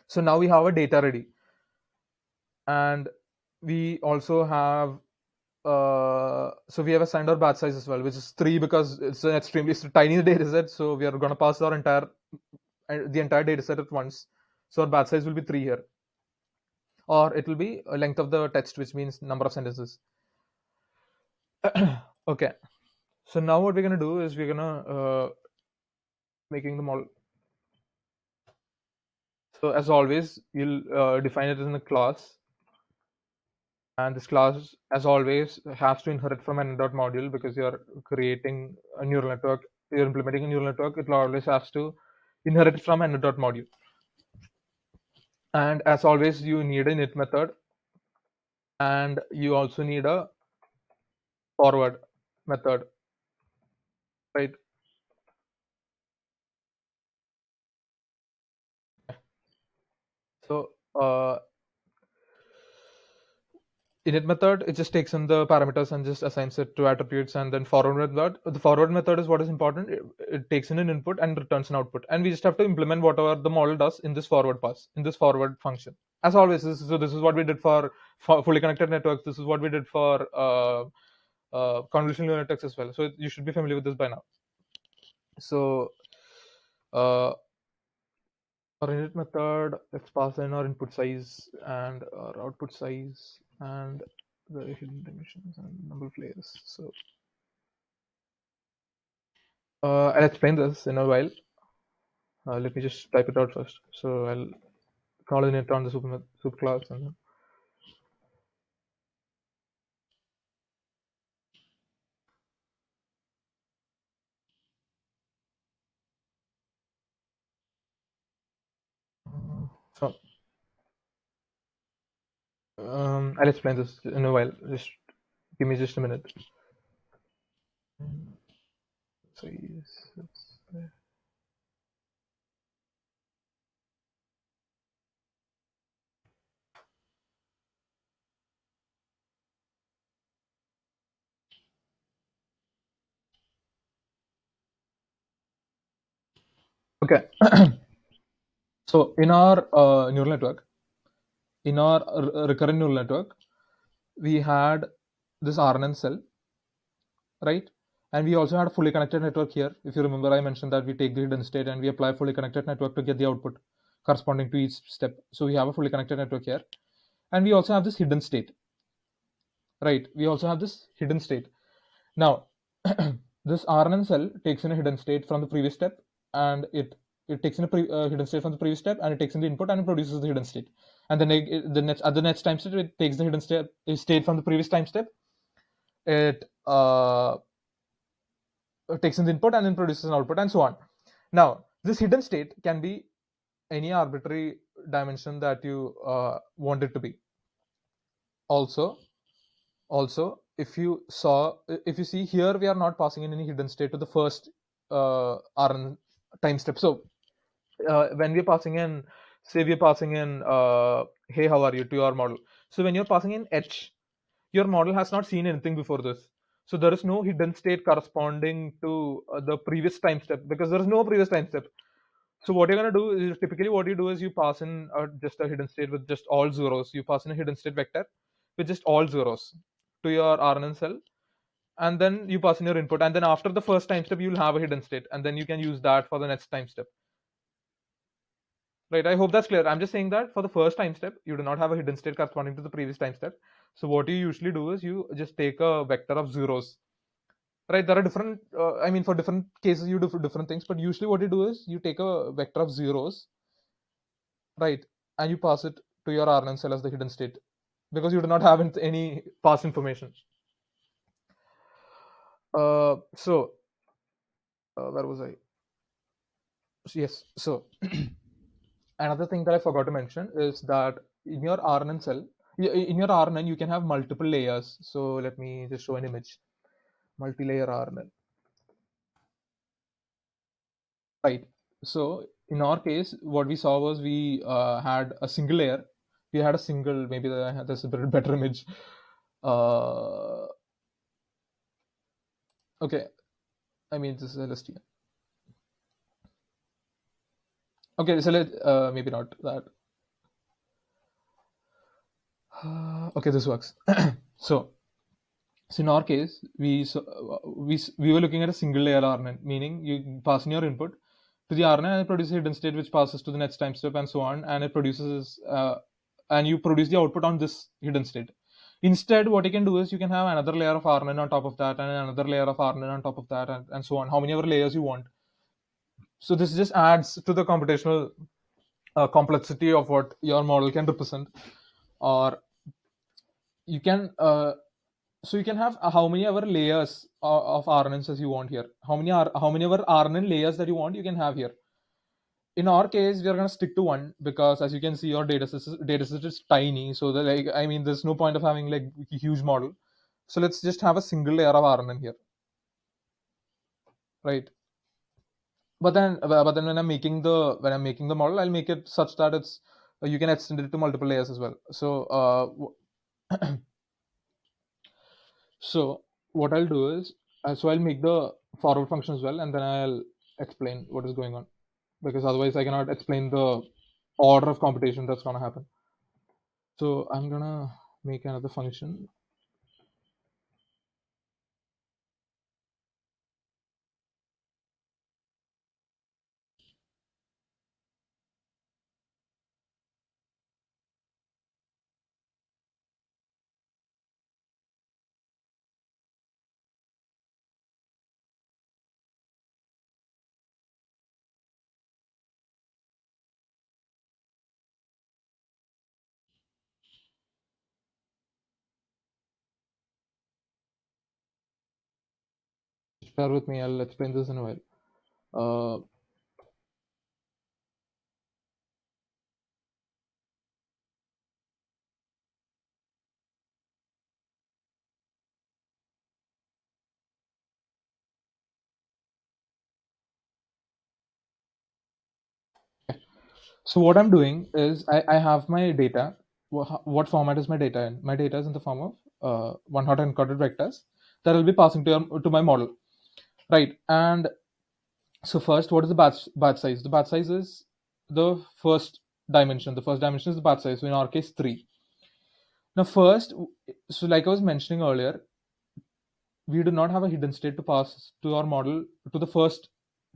So now we have a data ready, and we also have so we have assigned our batch size as well, which is 3 because it's a tiny data set. So we are going to pass our the entire data set at once. So our batch size will be 3 here, or it will be a length of the text, which means number of sentences. Okay. So now what we're going to do is we're going to making the model. So as always, you'll define it in a class, and this class, as always, has to inherit from an dot module because you're creating a neural network. You're implementing a neural network. It always has to inherit from an dot module. And as always, you need a init method, and you also need a forward method, right? So init method, it just takes in the parameters and just assigns it to attributes. And then forward method, the forward method is what is important. It takes in an input and returns an output, and we just have to implement whatever the model does in this forward pass, in this forward function. As always, this is what we did for fully connected networks. This is what we did for convolutional neural networks as well. So you should be familiar with this by now. So uh, our init method, let's pass in our input size and our output size and the hidden dimensions and number of layers. So I'll explain this in a while. Let me just type it out first. So I'll call init on the superclass and then so I'll explain this in a while. Just give me just a minute. Size, okay. So in our neural network, in our recurrent neural network, we had this RNN cell, right? And we also had a fully connected network here. If you remember, I mentioned that we take the hidden state and we apply fully connected network to get the output corresponding to each step. So we have a fully connected network here. And we also have this hidden state, right? We also have this hidden state. Now, this RNN cell takes in a hidden state from the previous step, and it takes in a hidden state from the previous step, and it takes in the input and it produces the hidden state. And then the next at the next time step, it takes the hidden state from the previous time step. It takes in the input and then produces an output, and so on. Now, this hidden state can be any arbitrary dimension that you want it to be. Also, if you see here, we are not passing in any hidden state to the first Rn time step. So when we're passing in, say we're passing in, hey, how are you, to your model. So when you're passing in h, your model has not seen anything before this. So there is no hidden state corresponding to the previous time step because there is no previous time step. So what you're gonna do is, typically what you do is you pass in just a hidden state with just all zeros. You pass in a hidden state vector with just all zeros to your RNN cell, and then you pass in your input, and then after the first time step you'll have a hidden state, and then you can use that for the next time step, right? I hope that's clear. I'm just saying that for the first time step you do not have a hidden state corresponding to the previous time step. So what you usually do is you just take a vector of zeros, right? There are different I mean, for different cases you do for different things, but usually what you do is you take a vector of zeros, right? And you pass it to your RNN cell as the hidden state because you do not have any past information. So where was I? Yes. So another thing that I forgot to mention is that in your RNN cell, in your RNN, you can have multiple layers. So let me just show an image. Multi-layer RNN. Right. So in our case, what we saw was we had a single layer. We had a single, maybe there's a better image. Uh, okay. I mean, this is LSTM. Okay, so maybe not that. Okay, this works. So So in our case, we were looking at a single layer RNN, meaning you pass in your input to the RNN and it produces a hidden state which passes to the next time step and so on, and it produces and you produce the output on this hidden state. Instead, what you can do is you can have another layer of RNN on top of that, and another layer of RNN on top of that, and so on. How many ever layers you want. So this just adds to the computational complexity of what your model can represent, or you can so you can have how many ever layers of RNNs as you want here. How many ever RNN layers that you want, you can have here. In our case, we are going to stick to one because, as you can see, your data set is tiny. So that, like, I mean, there's no point of having like a huge model. So let's just have a single layer of RNN here, right? But then when I'm making the model, I'll make it such that it's you can extend it to multiple layers as well. So what I'll do is, so I'll make the forward function as well, and then I'll explain what is going on, because otherwise I cannot explain the order of computation that's gonna happen. So I'm gonna make another function. Just bear with me. I'll explain this in a while. Uh, so what I'm doing is I have my data. What format is my data in? My data is in the form of one hot encoded vectors that I'll be passing to my model, right? And so first, what is the batch size? The batch size is the first dimension. The first dimension is the batch size. So in our case, 3. Now first, so like I was mentioning earlier, we do not have a hidden state to pass to our model to the first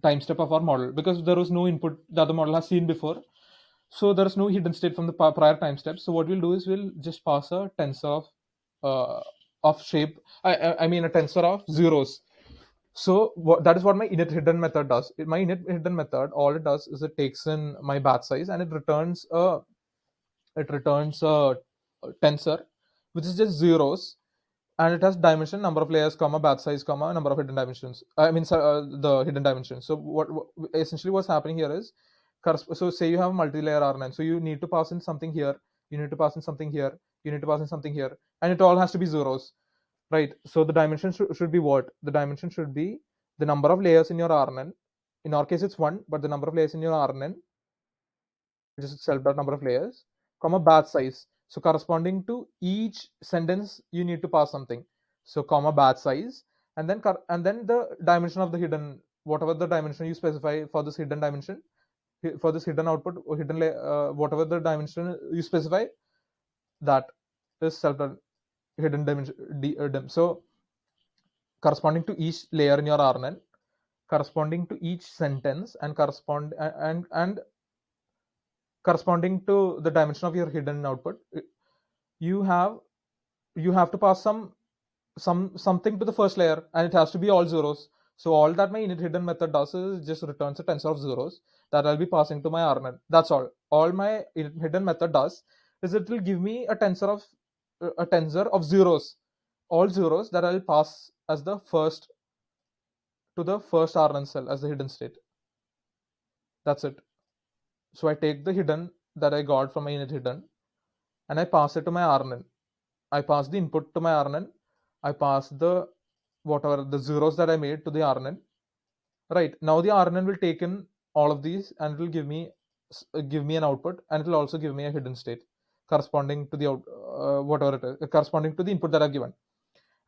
time step of our model because there was no input that the model has seen before. So there is no hidden state from the prior time steps. So what we'll do is we'll just pass a tensor of shape. I mean a tensor of zeros. So that is what my init hidden method does. My init hidden method, all it does is it takes in my batch size and it returns a tensor which is just zeros, and it has dimension, number of layers, comma, batch size, comma, number of hidden dimensions. I mean, the hidden dimensions. So what essentially what's happening here is, so say you have a multi-layer R9, so you need to pass in something here, you need to pass in something here, you need to pass in something here, and it all has to be zeros, right? So the dimension should be what? The dimension should be the number of layers in your RNN. In our case, it's 1, but the number of layers in your RNN, which is self dot number of layers, comma batch size. So corresponding to each sentence, you need to pass something. So comma batch size, and then the dimension of the hidden, whatever the dimension you specify for this hidden dimension, for this hidden output or whatever the dimension you specify, that is self dot hidden dimension So corresponding to each layer in your RNN, corresponding to each sentence, and corresponding to the dimension of your hidden output, you have you have to pass something to the first layer, and it has to be all zeros. So all that my init hidden method does is just returns a tensor of zeros that I'll be passing to my RNN. That's all my init hidden method does is it will give me a tensor of zeros, all zeros that I'll pass as the first to the first RNN cell as the hidden state. That's it. So I take the hidden that I got from my init hidden and I pass it to my RNN. I pass the input to my RNN. I pass the whatever the zeros that I made to the RNN. Right now, the RNN will take in all of these and it will give me an output, and it will also give me a hidden state corresponding to the whatever it is, corresponding to the input that I've given.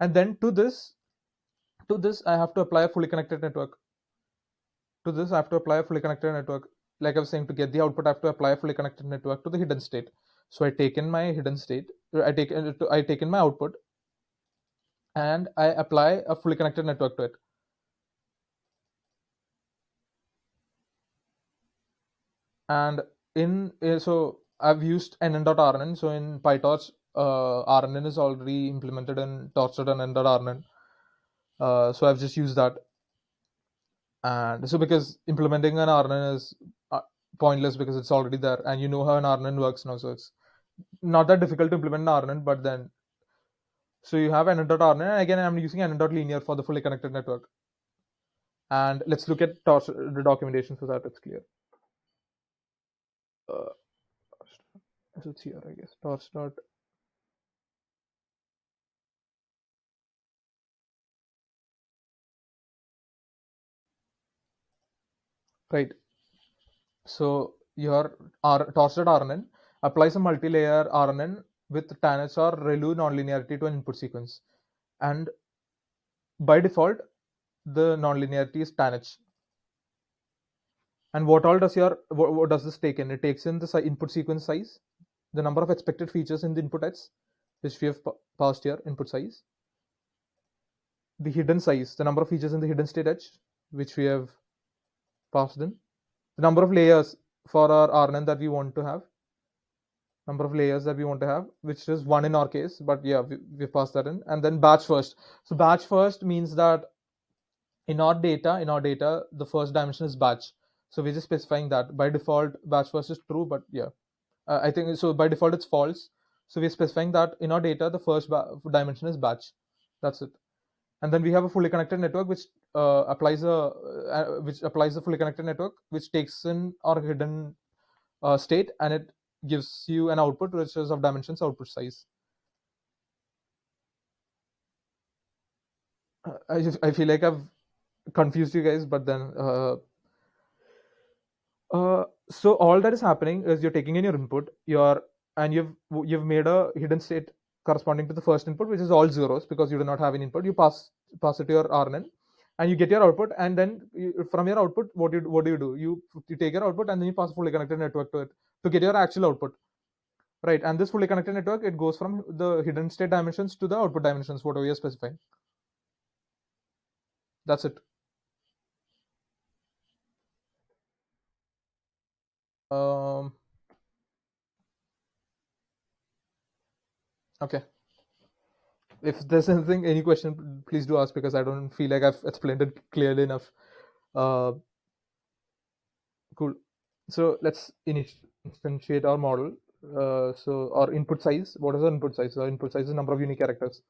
And then to this I have to apply a fully connected network. To this I have to apply a fully connected network. Like I was saying, to get the output, I have to apply a fully connected network to the hidden state. So I take in my hidden state. I take in my output, and I apply a fully connected network to it. And so I've used nn.rnn. So in PyTorch, rnn is already implemented in torch.nn.rnn. So I've just used that. And so because implementing an rnn is pointless because it's already there, and you know how an rnn works now, so it's not that difficult to implement an rnn. But then, so you have nn.rnn, and again I'm using nn.linear for the fully connected network. And let's look at torch, the documentation, so that it's clear. uh, so it's here, I guess. Torch dot. Right. So your torch.rnn applies a multi-layer RNN with TANH or ReLU nonlinearity to an input sequence, and by default the nonlinearity is TANH. And what all does what does this take in? It takes in the input sequence size, the number of expected features in the input edge, which we have passed here, input size, the hidden size, the number of features in the hidden state edge, which we have passed in, the number of layers for our RNN that we want to have, number of layers that we want to have, which is one in our case, but yeah, we passed that in. And then batch first. So batch first means that in our data, the first dimension is batch. So we're just specifying that by default batch first is true, but yeah, I think so. By default it's false. So we're specifying that in our data the first dimension is batch. That's it. And then we have a fully connected network which applies a fully connected network which takes in our hidden state, and it gives you an output which is of dimensions output size. I feel like I've confused you guys, but then so all that is happening is you're taking in your input, and you've made a hidden state corresponding to the first input, which is all zeros because you do not have an input. You pass it to your RNN, and you get your output, and then from your output, what do? You take your output and then you pass a fully connected network to it to get your actual output, right? And this fully connected network, it goes from the hidden state dimensions to the output dimensions, whatever you're specifying. That's it. Um, okay. If there's any question, please do ask because I don't feel like I've explained it clearly enough. Uh, cool. So let's instantiate our model. So our input size. What is our input size? Our input size is number of unique characters.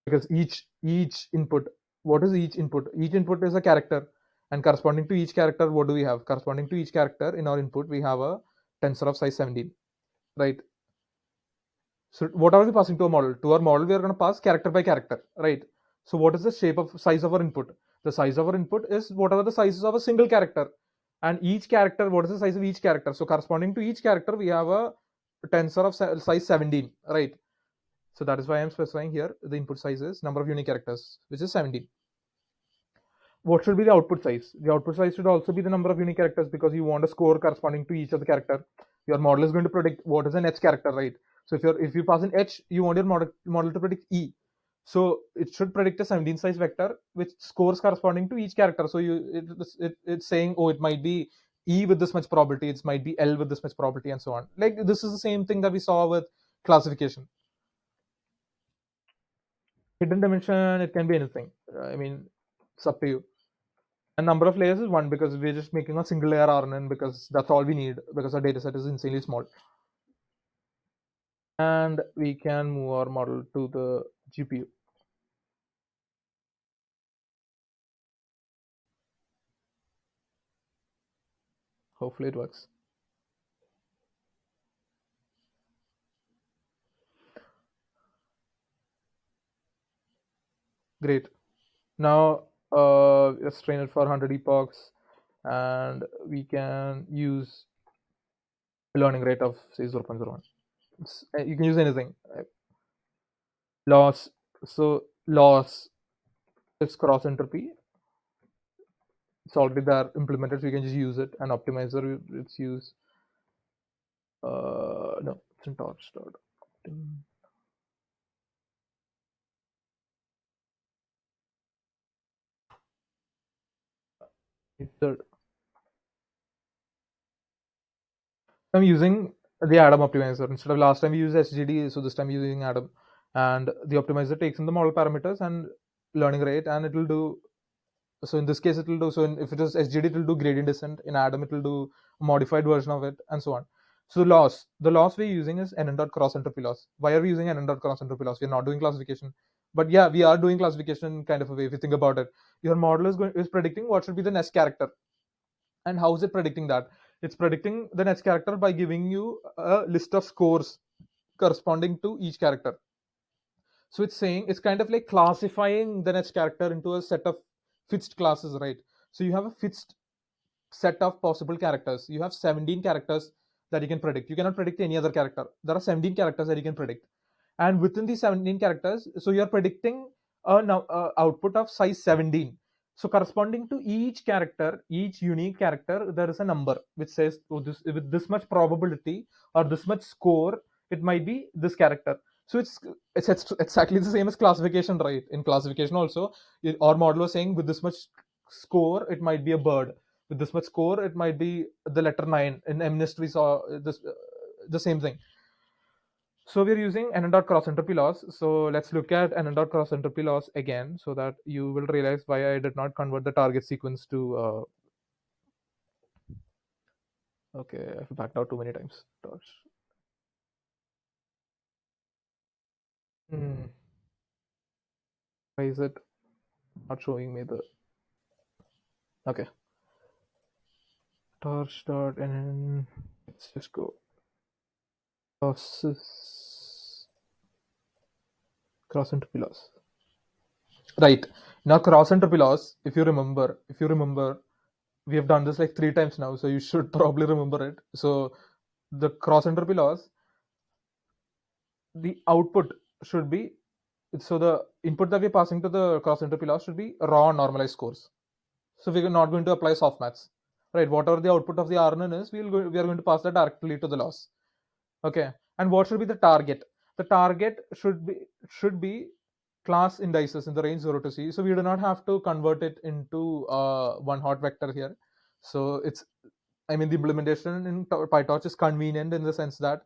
Because each input, what is each input? Each input is a character, and corresponding to each character, what do we have? Corresponding to each character in our input, we have a tensor of size 17, right? So what are we passing to a model? To our model, we are going to pass character by character, right? So what is the shape of size of our input? The size of our input is whatever the sizes of a single character, and each character, what is the size of each character? So corresponding to each character, we have a tensor of size 17, right? So that is why I'm specifying here the input size is number of unique characters, which is 17. What should be the output size? The output size should also be the number of unique characters because you want a score corresponding to each of the character. Your model is going to predict what is an H character, right? So if you pass an H, you want your model to predict E. So it should predict a 17 size vector which scores corresponding to each character. So it's saying, oh, it might be E with this much probability, it might be L with this much probability, and so on. Like this is the same thing that we saw with classification. Hidden dimension, it can be anything. I mean, it's up to you. And number of layers is one because we're just making a single layer RNN because that's all we need because our data set is insanely small. And we can move our model to the GPU. Hopefully it works. Great. Now let's train it for 100 epochs, and we can use a learning rate of say 0.01. You can use anything. Loss. So loss is cross entropy. It's already there implemented, so you can just use it. And optimizer, it's use no, it's in torch. The I'm using the Atom optimizer. Instead of last time we used SGD, so this time we're using Atom. And the optimizer takes in the model parameters and learning rate, and it will do. So in this case, it will do. So if it is SGD, it will do gradient descent. In Atom, it will do a modified version of it, and so on. So the loss we're using is n dot cross entropy loss. Why are we using n dot cross entropy loss? We're not doing classification, but yeah, we are doing classification kind of a way. If you think about it, your model is predicting what should be the next character. And how is it predicting that? It's predicting the next character by giving you a list of scores corresponding to each character. So it's saying it's kind of like classifying the next character into a set of fixed classes, right? So you have a fixed set of possible characters. You have 17 characters that you can predict. You cannot predict any other character. There are 17 characters that you can predict. And within these 17 characters, so you're predicting a output of size 17. So corresponding to each character, each unique character, there is a number which says, oh, this with this much probability or this much score, it might be this character. So it's exactly the same as classification, right? In classification also, our model was saying with this much score, it might be a bird. With this much score, it might be the letter 9. In MNIST, we saw this the same thing. So we're using n dot cross entropy loss. So let's look at n dot cross entropy loss again, so that you will realize why I did not convert the target sequence to. Okay, I've backed out too many times. Hmm. Why is it not showing me the? Okay, torch dot and let's just go losses cross entropy loss. Right now, cross entropy loss. If you remember, we have done this like 3 times now, so you should probably remember it. So the cross entropy loss, the output should be, so the input that we're passing to the cross entropy loss should be raw normalized scores. So we're not going to apply softmax, right? Whatever the output of the RNN is, we are going to pass that directly to the loss. Okay, and what should be the target? The target should be class indices in the range 0 to c. So we do not have to convert it into one hot vector here. So the implementation in PyTorch is convenient in the sense that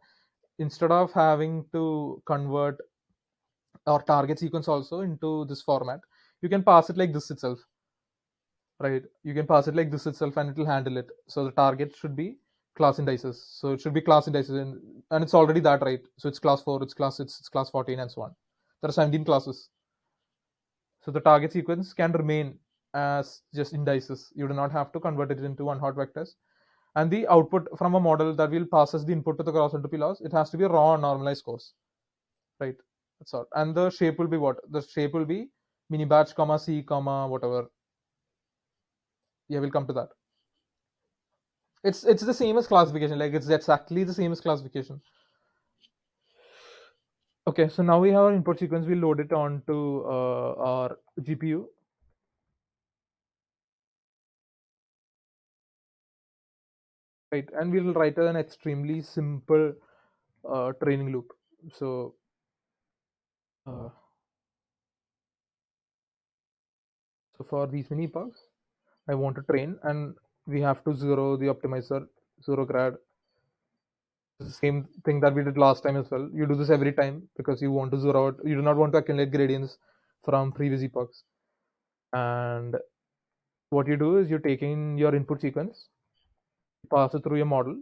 instead of having to convert or target sequence also into this format, you can pass it like this itself, right? You can pass it like this itself and it will handle it. So the target should be class indices. So it should be class indices, and it's already that, right? So it's class 4, it's class 14, and so on. There are 17 classes. So the target sequence can remain as just indices. You do not have to convert it into one hot vectors. And the output from a model that will pass as the input to the cross entropy loss, it has to be a raw normalized scores, right? That's all. And the shape will be what? The shape will be mini batch, comma C, comma whatever. Yeah, we'll come to that. It's the same as classification. Like it's exactly the same as classification. Okay, so now we have our input sequence. We load it onto our GPU, right? And we'll write an extremely simple training loop. So uh, so for these mini epochs, I want to train, and we have to zero the optimizer, zero grad. It's the same thing that we did last time as well. You do this every time because you want to zero out. You do not want to accumulate gradients from previous epochs. And what you do is you're taking your input sequence, pass it through your model,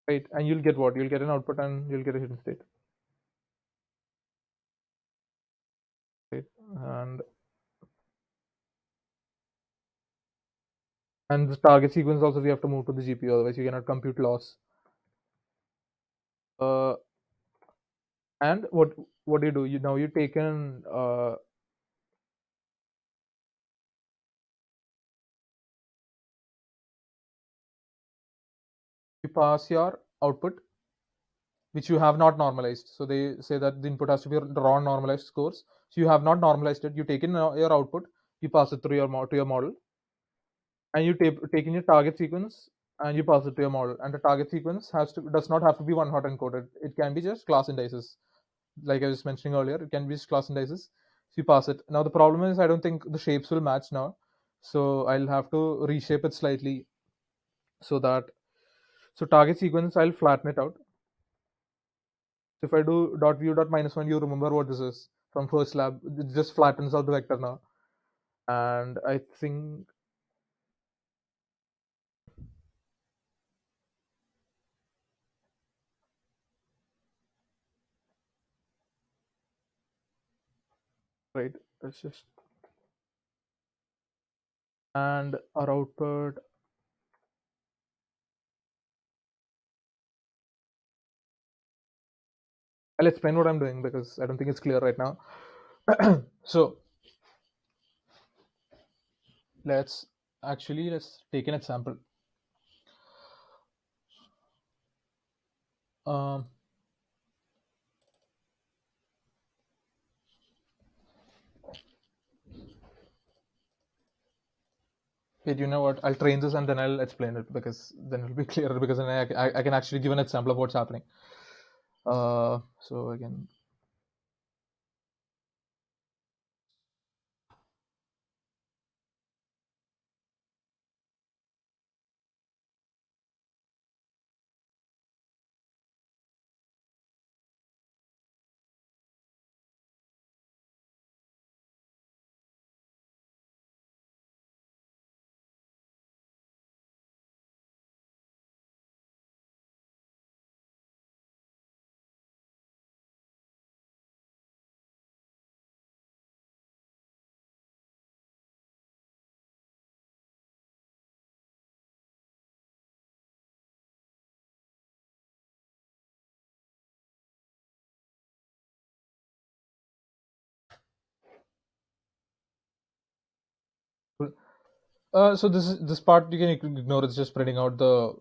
right? And you'll get what? You'll get an output and you'll get a hidden state, right? And and the target sequence also we have to move to the GPU, otherwise you cannot compute loss. Uh, and what do you do? You take in you pass your output which you have not normalized. So they say that the input has to be raw normalized scores. So you have not normalized it. You take in your output, you pass it through to your model, and you take in your target sequence and you pass it to your model. And the target sequence does not have to be one hot encoded. It can be just class indices, like I was mentioning earlier. It can be just class indices. you pass it. Now the problem is I don't think the shapes will match now, so I'll have to reshape it slightly so that so target sequence I'll flatten it out. So if I do dot view dot minus one, you remember what this is from first lab. It just flattens out the vector now, and I think right. It's just and our output. I'll explain what I'm doing because I don't think it's clear right now. So let's let's take an example. Um, Wait, you know what? I'll train this and then I'll explain it because then it'll be clearer because then I can actually give an example of what's happening. So again, cool. So this part you can ignore. It's just spreading out the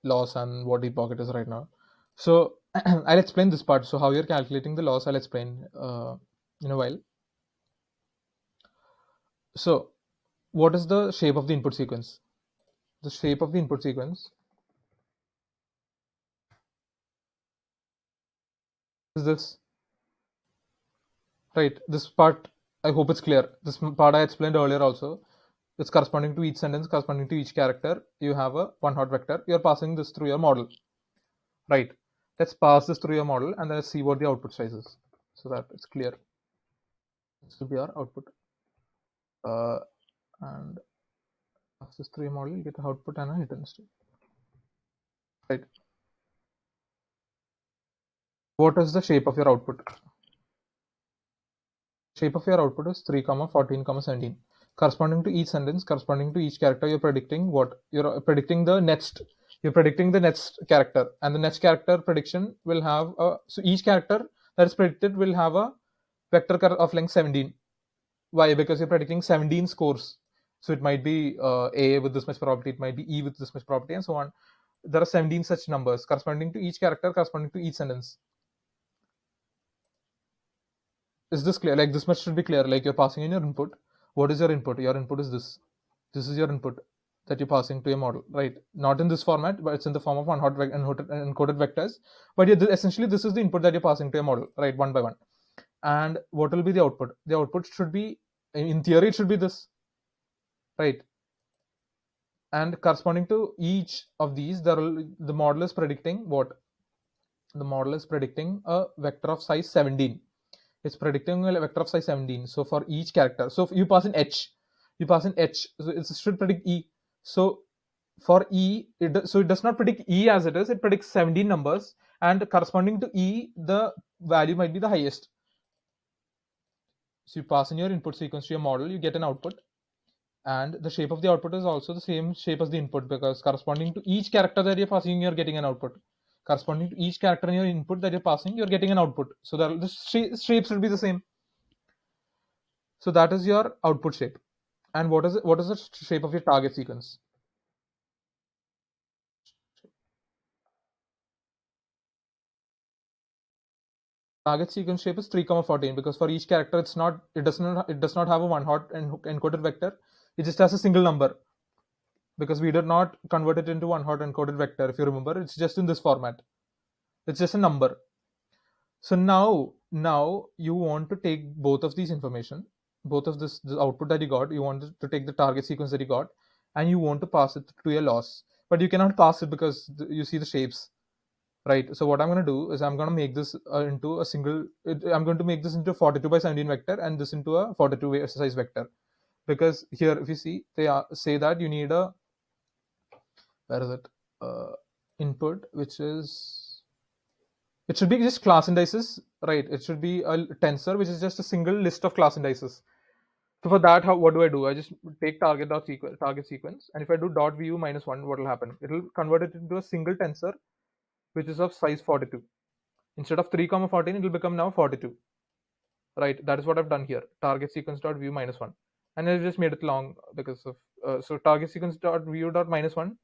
loss and what deep pocket is right now. So I'll explain this part. So how you're calculating the loss, I'll explain in a while. So what is the shape of the input sequence? The shape of the input sequence is this, right? This part, I hope it's clear. This part I explained earlier also. It's corresponding to each sentence, corresponding to each character. You have a one hot vector. You're passing this through your model, right? Let's pass this through your model and then let's see what the output size is so that it's clear. This will be our output. And pass this through your model, you get the output and a hidden state, right? What is the shape of your output? Shape of your output is 3, 14, 17. Corresponding to each sentence, corresponding to each character, you're predicting what? You're predicting the next. You're predicting the next character, and the next character prediction will have a. So each character that is predicted will have a vector of length 17. Why? Because you're predicting 17 scores. So it might be A with this much probability, it might be E with this much probability, and so on. There are 17 such numbers corresponding to each character, corresponding to each sentence. Is this clear? Like this much should be clear. Like you're passing in your input. What is your input? Your input is this. This is your input that you're passing to your model, right? Not in this format, but it's in the form of one hot encoded vectors. But yeah, essentially this is the input that you're passing to your model, right? One by one. And what will be the output? The output should be, in theory, it should be this, right? And corresponding to each of these, the model is predicting what? The model is predicting a vector of size 17. It's predicting a vector of size 17. So for each character, so if you pass in h, so it should predict e. So for e, it does not predict e as it is. It predicts 17 numbers, and corresponding to e, the value might be the highest. So you pass in your input sequence to your model, you get an output, and the shape of the output is also the same shape as the input because corresponding to each character that you're passing, you're getting an output. Corresponding to each character in your input that you're passing, you're getting an output. So the shapes will be the same. So that is your output shape. And what is it? What is the shape of your target sequence? Target sequence shape is 3, 14 because for each character it does not have a one hot encoded vector. It just has a single number because we did not convert it into one hot encoded vector. If you remember, it's just in this format. It's just a number. So now now you want to take both of these information, both of this the output that you got, you want to take the target sequence that you got, and you want to pass it to your loss, but you cannot pass it because you see the shapes, right? So what I'm going to do is I'm going to make this into a single I'm going to make this into a 42 by 17 vector and this into a 42 size vector, because here if you see they say that you need a, where is it, input, which is, it should be just class indices, right? It should be a tensor which is just a single list of class indices. So for that, how what do? I just take target sequence, and if I do dot vu minus one, what will happen? It will convert it into a single tensor which is of size 42. Instead of 3 comma 14, it will become now 42. Right? That is what I've done here. Target sequence dot view minus one, and I just made it long because of so target sequence dot view dot minus one.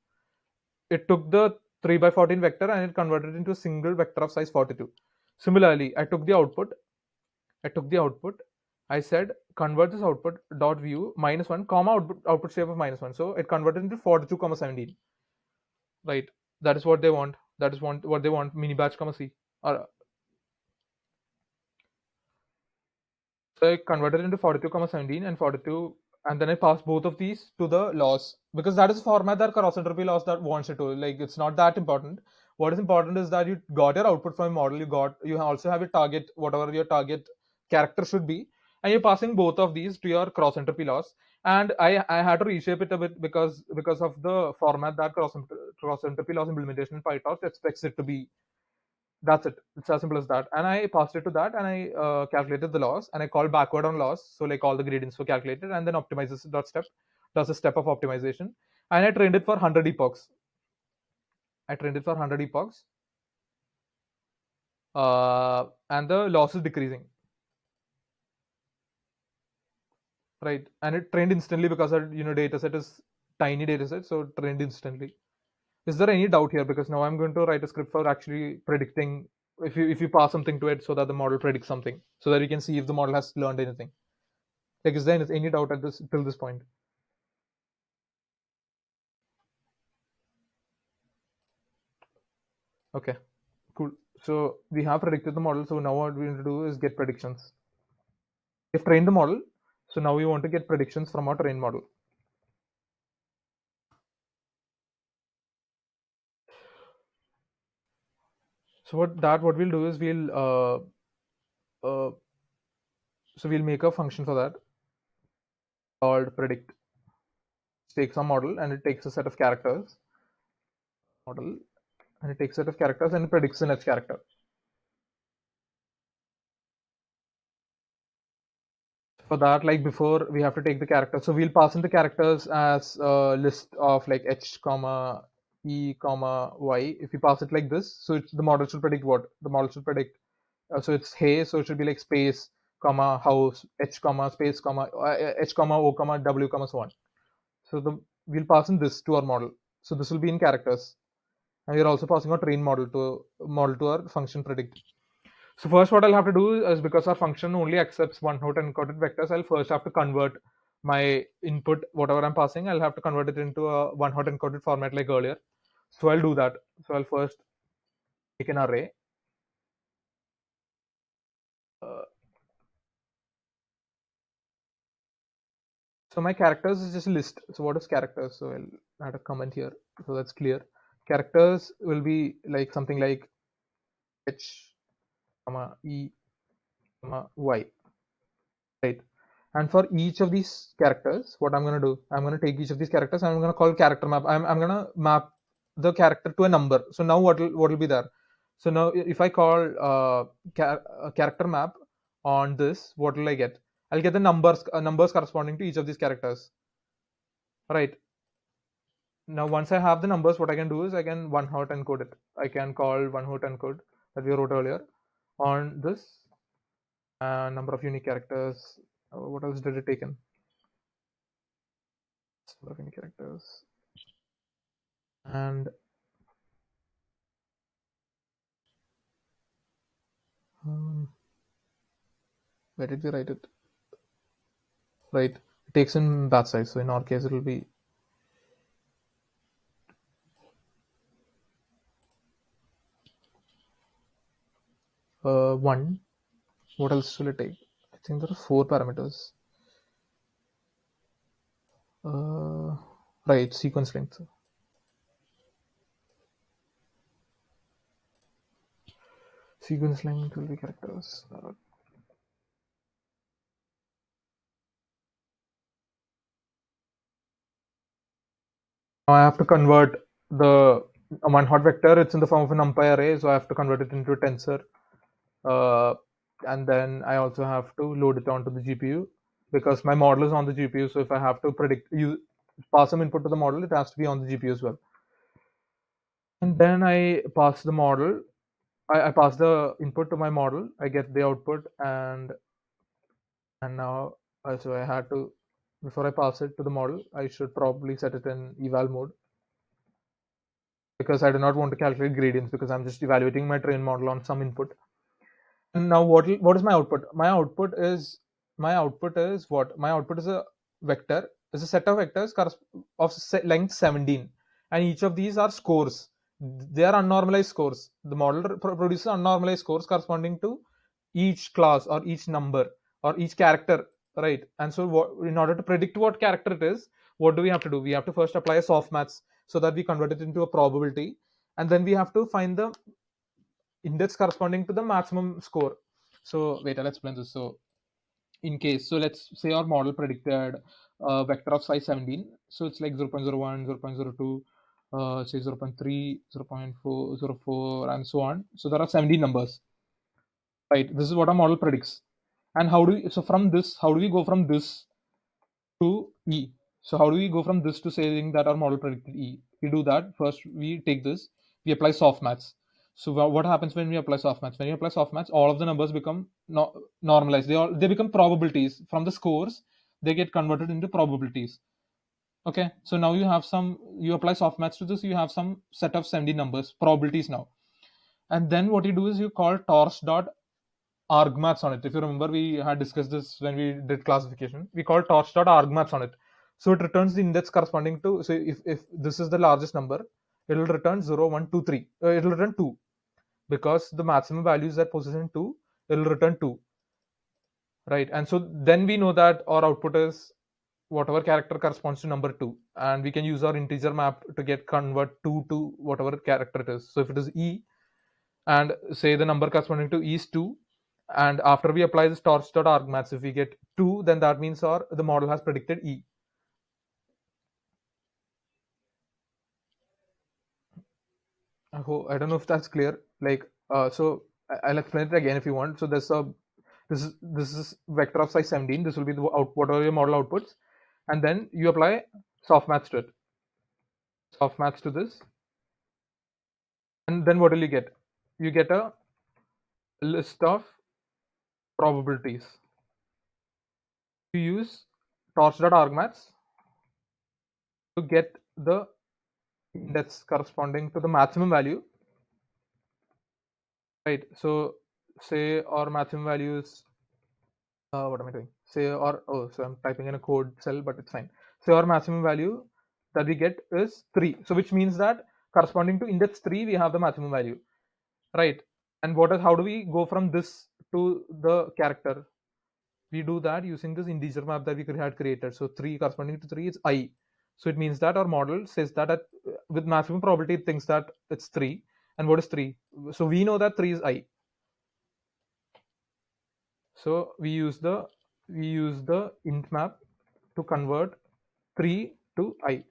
It took the 3 by 14 vector and it converted into a single vector of size 42. Similarly, I took the output. I said convert this output dot view minus one comma output shape of minus one. So it converted into 42 comma 17. Right. That is what they want. That is what they want. Mini batch comma C. Or so I converted into 42 comma 17 and 42, and then I passed both of these to the loss, because that is the format that cross entropy loss that wants it to. Like it's not that important. What is important is that you got your output from a model. You also have your target, whatever your target character should be, and you're passing both of these to your cross entropy loss. And I had to reshape it a bit because of the format that cross entropy loss implementation in PyTorch expects it to be. That's it. It's as simple as that. And I passed it to that, and I calculated the loss, and I called backward on loss. So like all the gradients were calculated, and then optimizes that step, does a step of optimization, and I trained it for 100 epochs. And the loss is decreasing, right? And it trained instantly because our data set is tiny data set, so it trained instantly. Is there any doubt here? Because now I'm going to write a script for actually predicting, if you pass something to it so that the model predicts something, so that you can see if the model has learned anything. Like, is there any doubt at this till this point? Okay, cool. So we have predicted the model. So now what we need to do is get predictions. We've trained the model. So now we want to get predictions from our trained model. So what we'll do is uh, we'll make a function for that called predict. Take some model and it takes a set of characters. Model, and it takes a set of characters and it predicts the next character. For that, like before, we have to take the character. So we'll pass in the characters as a list of like h comma e comma y. If you pass it like this, so the model should predict what the model should predict. So it's hey, so it should be like space comma house h comma space comma h comma o comma w comma so on. So we'll pass in this to our model. So this will be in characters, and we're also passing our train model to our function predict. So first what I'll have to do is, because our function only accepts one hot encoded vectors, I'll first have to convert my input, whatever I'm passing, I'll have to convert it into a one hot encoded format like earlier. So I'll do that. So I'll first make an array. Uh, so my characters is just a list. So what is characters? So I'll add a comment here so that's clear. Characters will be like something like h, comma e, comma y, right? And for each of these characters, what I'm going to do, I'm going to take each of these characters and I'm going to call character map. I'm going to map the character to a number. So now what will be there? So now if I call a character map on this, what will I get? I'll get the numbers corresponding to each of these characters, right? Now once I have the numbers, what I can do is I can one hot encode it. I can call one hot encode that we wrote earlier on this number of unique characters. What else did it take in? Number of unique characters. And where did we write it? Right, it takes in batch size. So in our case, it will be one. What else should I take? I think there are four parameters. Uh, right, sequence length. Sequence length will be characters. Now I have to convert the one hot vector. It's in the form of a numpy array, so I have to convert it into a tensor. Uh, and then I also have to load it onto the GPU because my model is on the GPU. So if I have to pass some input to the model, it has to be on the GPU as well. And then I pass the model. I pass the input to my model. I get the output, and now so I had to, before I pass it to the model, I should probably set it in eval mode because I do not want to calculate gradients because I'm just evaluating my train model on some input. And now what is my output? My output is what? My output is a vector, is a set of vectors of length 17, and each of these are scores. They are unnormalized scores. The model produces unnormalized scores corresponding to each class or each number or each character, right? And so, in order to predict what character it is, what do we have to do? We have to first apply a softmax so that we convert it into a probability, and then we have to find the index corresponding to the maximum score. So wait, I'll explain this. So in case, so let's say our model predicted a vector of size 17. So it's like 0.01, 0.02, say 0.3, 0.4, 0.4, and so on. So there are 17 numbers, right? This is what our model predicts. And from this, how do we go from this to E? So how do we go from this to saying that our model predicted E? We do that first. We take this, we apply softmax. So what happens when we apply softmax? When you apply softmax, all of the numbers become normalized. They become probabilities from the scores. They get converted into probabilities. Okay, so now you apply softmax to this. You have some set of 70 numbers probabilities now, and then what you do is you call torch dot argmax on it. If you remember, we had discussed this when we did classification. We call torch.argmax on it. So it returns the index corresponding to, so if this is the largest number, it will return 0, 1, 2, 3. It will return 2 because the maximum values that possession 2, it will return 2, right? And so then we know that our output is whatever character corresponds to number 2, and we can use our integer map to get convert 2 to whatever character it is. So if it is E, and say the number corresponding to E is 2, and after we apply this torch.argmax, if we get 2, then that means the model has predicted E. I don't know if that's clear. Like, so I'll explain it again if you want. So this is vector of size 17. This will be the what are your model outputs, and then you apply softmax to it. Softmax to this, and then what will you get? You get a list of probabilities. You use torch.argmax to get the index corresponding to the maximum value, right? So say our maximum values, what am I doing? Say or oh, so I'm typing in a code cell, but it's fine. So our maximum value that we get is 3. So which means that corresponding to index 3, we have the maximum value, right? And how do we go from this to the character? We do that using this integer map that we had created. So 3 corresponding to 3 is I. So it means that our model says that with maximum probability, it thinks that it's 3. And what is 3? So we know that 3 is I. So we use the int map to convert 3 to I.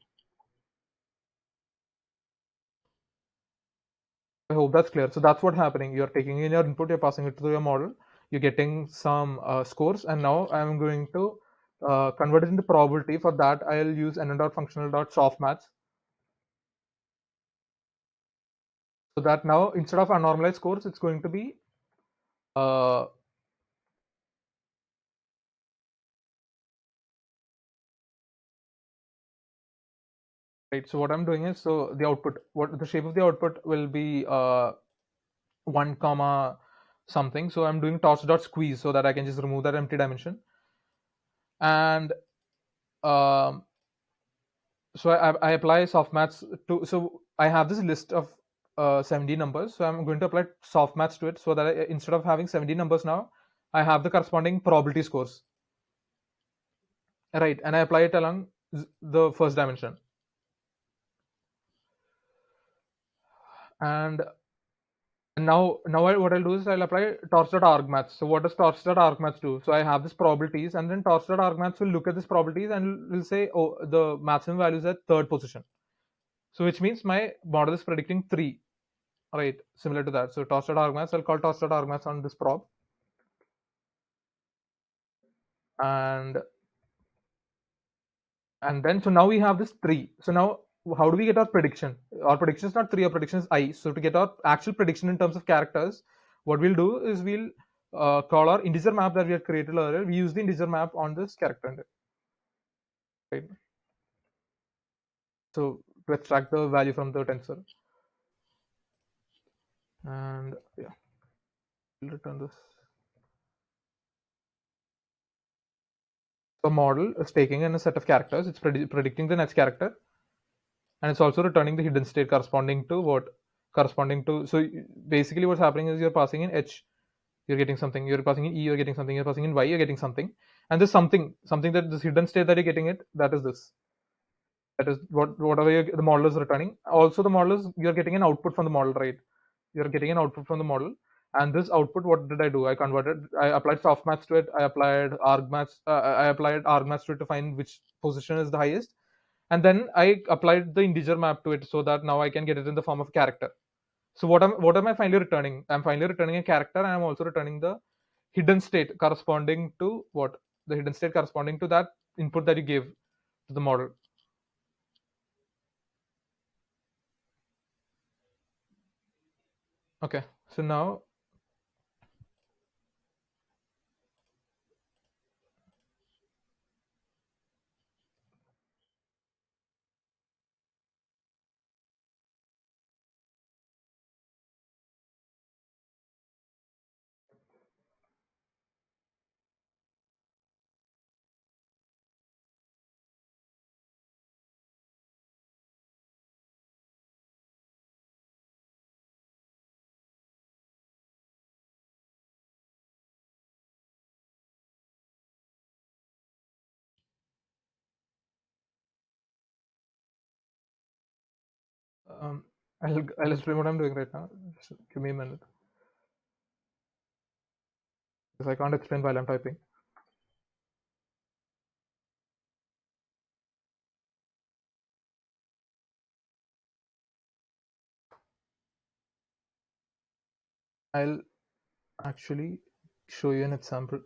I hope that's clear. So that's what's happening. You're taking in your input, you're passing it to your model, you're getting some scores, and now I'm going to convert it into probability. For that, I'll use n.functional.softmax. So that now instead of unnormalized scores, it's going to be right. So what I'm doing is, so the output, what the shape of the output will be 1 comma something. So I'm doing torch.squeeze so that I can just remove that empty dimension. And so I apply softmax to, so I have this list of 70 numbers. So I'm going to apply softmax to it so that instead of having 70 numbers now, I have the corresponding probability scores, right? And I apply it along the first dimension. And what I'll do is I'll apply torch.argmath. So what does torch.argmath do? So I have this probabilities, and then torch.argmath will look at this probabilities and will say, oh, the maximum value is at third position. So which means my model is predicting 3, right? Similar to that. So torch.argmath, I'll call torch.argmath on this prob. And then so now we have this 3. So now how do we get our prediction? Our prediction is not 3, our prediction is I. So to get our actual prediction in terms of characters, what we'll do is we'll call our integer map that we had created earlier. We use the integer map on this character, right? So to extract the value from the tensor. And yeah, we'll return this. The model is taking in a set of characters. It's predicting the next character, and it's also returning the hidden state corresponding to what? Corresponding to, so basically what's happening is you're passing in H, you're getting something, you're passing in E, you're getting something, you're passing in Y, you're getting something, and there's something that this hidden state that you're getting it, that is this. That is whatever the model is returning. Also the model is, you're getting an output from the model, right? You're getting an output from the model, and this output, what did I do? I converted, I applied softmax to it, I applied argmax to it to find which position is the highest, and then I applied the integer map to it so that now I can get it in the form of a character. So what am I finally returning? I'm finally returning a character, and I'm also returning the hidden state corresponding to what? The hidden state corresponding to that input that you gave to the model. Okay, so now um, I'll explain what I'm doing right now. Just give me a minute, because I can't explain while I'm typing. I'll actually show you an example.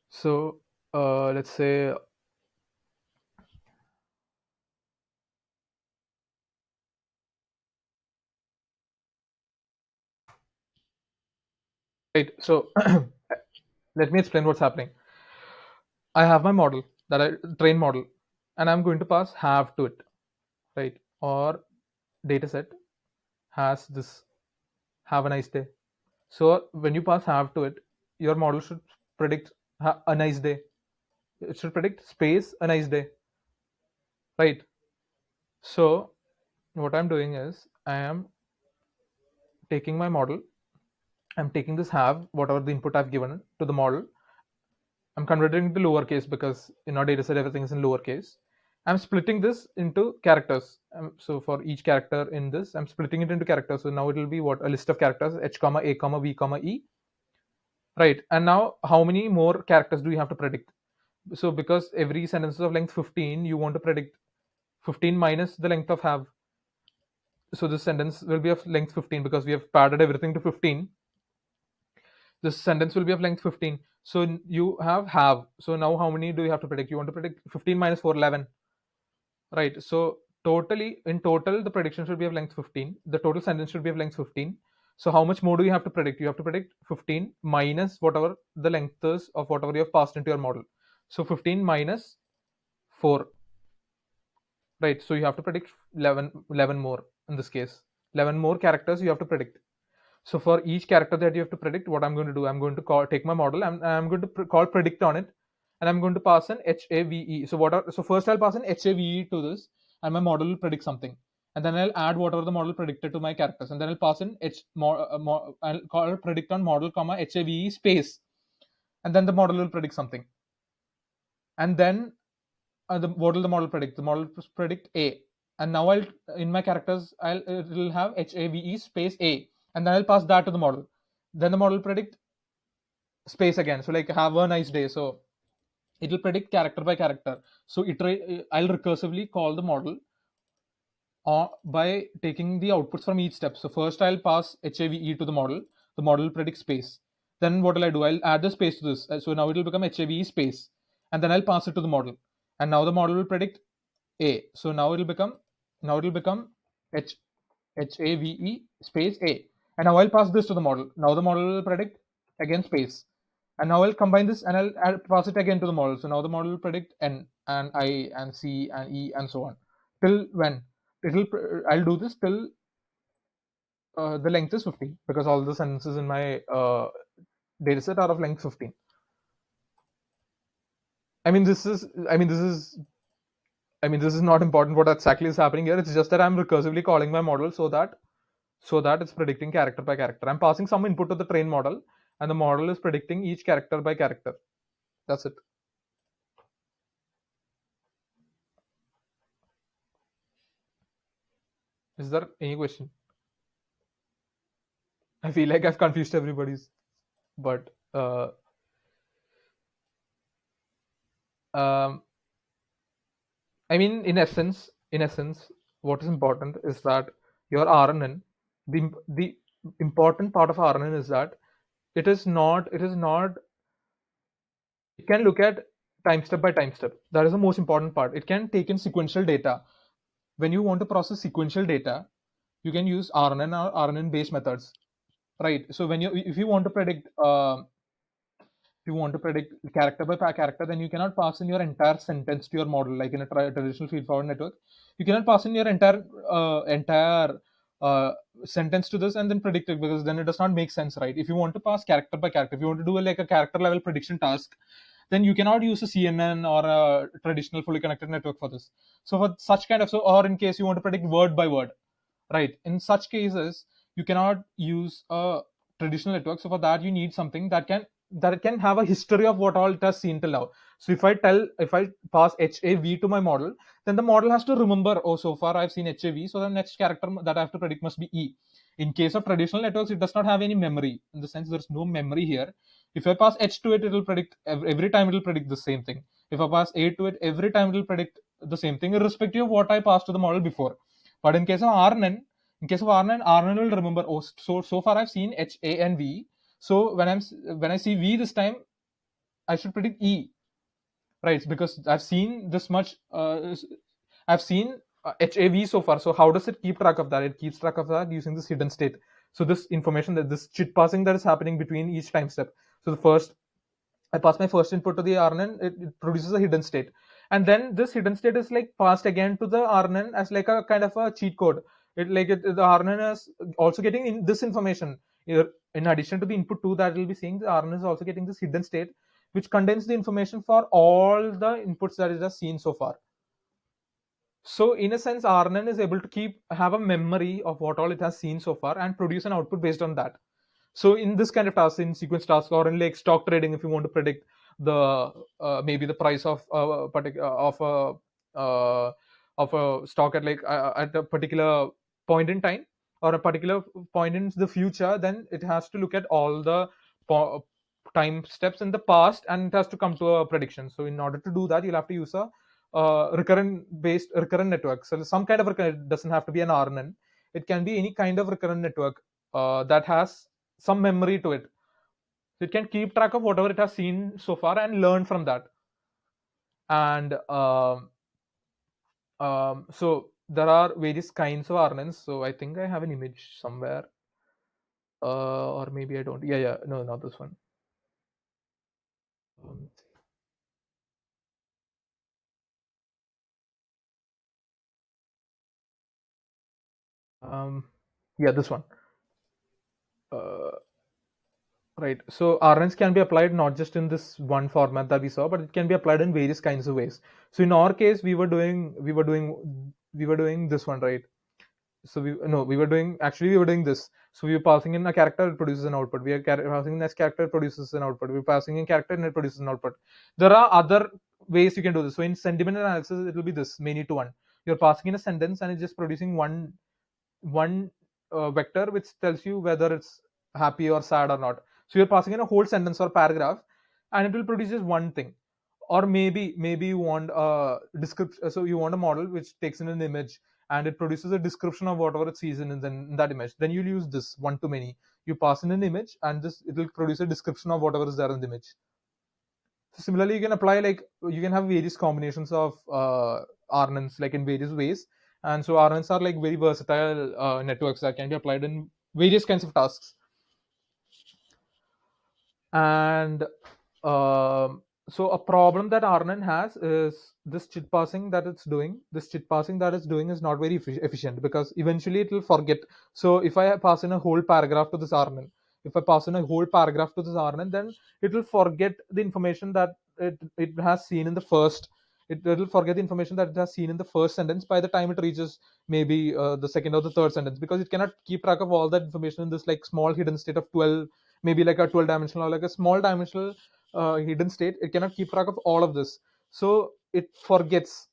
So let's say, right, so let me explain what's happening. I have my model, that I train model, and I'm going to pass have to it, right? Or dataset has this, have a nice day. So when you pass have to it, your model should predict a nice day. It should predict space a nice day, right? So what I'm doing is I am taking my model, I'm taking this have, whatever the input I've given to the model, I'm converting it to lowercase because in our dataset everything is in lowercase. I'm splitting this into characters. So for each character in this, I'm splitting it into characters. So now it will be what? A list of characters: H, comma A, comma V, comma E. Right. And now how many more characters do you have to predict? So because every sentence is of length 15, you want to predict 15 minus the length of have. So this sentence will be of length 15 because we have padded everything to 15. This sentence will be of length 15. So you have. So now how many do you have to predict? You want to predict 15 minus 4, 11. Right. So in total, the prediction should be of length 15. The total sentence should be of length 15. So how much more do you have to predict? You have to predict 15 minus whatever the length is of whatever you have passed into your model. So 15 minus 4. Right. So you have to predict 11 more in this case. 11 more characters you have to predict. So for each character that you have to predict, what I'm going to do, I'm going to take my model, and I'm going to call predict on it, and I'm going to pass an HAVE. So first I'll pass an HAVE to this, and my model will predict something. and then I'll add whatever the model predicted to my characters, and then I'll pass in I'll call predict on model comma HAVE space, and then the model will predict something. And then what will the model predict? The model predict A, and now I'll in my characters it will have HAVE space A, and then I'll pass that to the model. Then the model predict space again. So like have a nice day. So it will predict character by character. So I'll recursively call the model by taking the outputs from each step. So first I'll pass HAVE to the model. The model will predict space. Then what will I do? I'll add the space to this. So now it will become HAVE space, and then I'll pass it to the model. And now the model will predict A. So now it will become H HAVE space A. And now I'll pass this to the model. Now the model will predict again space. And now I'll combine this and I'll pass it again to the model. So now the model will predict N and I and C and E and so on. Till when? I'll do this till the length is 15, because all the sentences in my dataset are of length 15. I mean, this is not important what exactly is happening here. It's just that I'm recursively calling my model so that it's predicting character by character. I'm passing some input to the train model, and the model is predicting each character by character. That's it. Is there any question? I feel like I've confused everybody's, but I mean, in essence, what is important is that your RNN, the important part of RNN is that it can look at time step by time step. That is the most important part. It can take in sequential data. When you want to process sequential data, you can use RNN or RNN based methods, right? So if you want to predict character by character, then you cannot pass in your entire sentence to your model like in a traditional feed-forward network. You cannot pass in your entire uh, sentence to this and then predict it, because then it does not make sense, right? If you want to pass character by character, if you want to do like a character level prediction task, then you cannot use a CNN or a traditional fully connected network for this. So for such kind of or in case you want to predict word by word, right? In such cases, you cannot use a traditional network. So for that, you need something that can have a history of what all it has seen till now. So if I pass HAV to my model, then the model has to remember, oh, so far I've seen HAV, so the next character that I have to predict must be E. In case of traditional networks, it does not have any memory. In the sense, there's no memory here. If I pass H to it, it will predict every time. It will predict the same thing. If I pass A to it, every time it will predict the same thing, irrespective of what I passed to the model before. But in case of RNN, RNN will remember, oh, so far I've seen H, A, and V. So when I see V this time, I should predict E, right? Because I've seen this much. I've seen HAV so far. So how does it keep track of that? It keeps track of that using this hidden state. So this information, that this chit passing that is happening between each time step. So I pass my first input to the RNN, it produces a hidden state. And then this hidden state is like passed again to the RNN as like a kind of a cheat code. The RNN is also getting this information. In addition to the input 2 that we'll be seeing, the RNN is also getting this hidden state, which contains the information for all the inputs that it has seen so far. So in a sense, RNN is able to have a memory of what all it has seen so far and produce an output based on that. So in this kind of task, in sequence task or in like stock trading, if you want to predict the maybe the price of of a stock at at a particular point in time or a particular point in the future, then it has to look at all the time steps in the past and it has to come to a prediction. So in order to do that, you'll have to use a recurrent network. So some kind of recurrent, it doesn't have to be an RNN. It can be any kind of recurrent network that has some memory to it. So it can keep track of whatever it has seen so far and learn from that. And so there are various kinds of RNNs. So I think I have an image somewhere, or maybe I don't. Yeah, no, not this one. Um, yeah, this one. Right. So RNNs can be applied not just in this one format that we saw, but it can be applied in various kinds of ways. So in our case, we were doing this one, right? So we were doing, actually we were doing this. So we were passing in a character, it produces an output. We are passing in this character, it produces an output. We're passing in character and it produces an output. There are other ways you can do this. So in sentiment analysis, it will be this many to one. You're passing in a sentence and it's just producing one vector which tells you whether it's happy or sad or not. So you're passing in a whole sentence or paragraph, and it will produce just one thing. Or maybe you want a description. So you want a model which takes in an image and it produces a description of whatever it sees in that image. Then you'll use this one to many. You pass in an image and this it will produce a description of whatever is there in the image. So similarly, you can apply, like, you can have various combinations of RNNs, like in various ways. And so RNNs are like very versatile networks that can be applied in various kinds of tasks. And so a problem that RNN has is this chit passing that it's doing. This chit passing that it's doing is not very efficient, because eventually it will forget. So if I pass in a whole paragraph to this RNN, if I pass in a whole paragraph to this RNN, then it will forget the information that it has seen in the first. It will forget the information that it has seen in the first sentence by the time it reaches maybe the second or the third sentence, because it cannot keep track of all that information in this like small hidden state of 12, maybe like a 12 dimensional or like a small dimensional hidden state. It cannot keep track of all of this, so it forgets.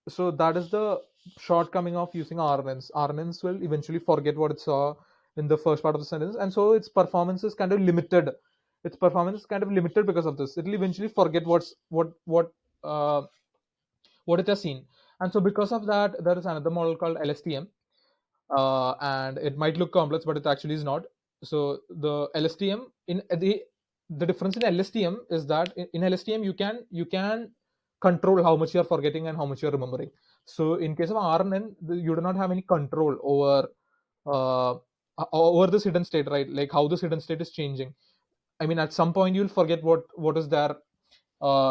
So that is the shortcoming of using RNNs will eventually forget what it saw in the first part of the sentence, and so its performance is kind of limited. Because of this. It will eventually forget uh, what it has seen. And so because of that, there is another model called LSTM, and it might look complex, but it actually is not. So the LSTM in the difference in LSTM is that in LSTM you can control how much you're forgetting and how much you're remembering. So in case of RNN, you do not have any control uh, over this hidden state, right? Like how this hidden state is changing. I mean, at some point you'll forget what is there,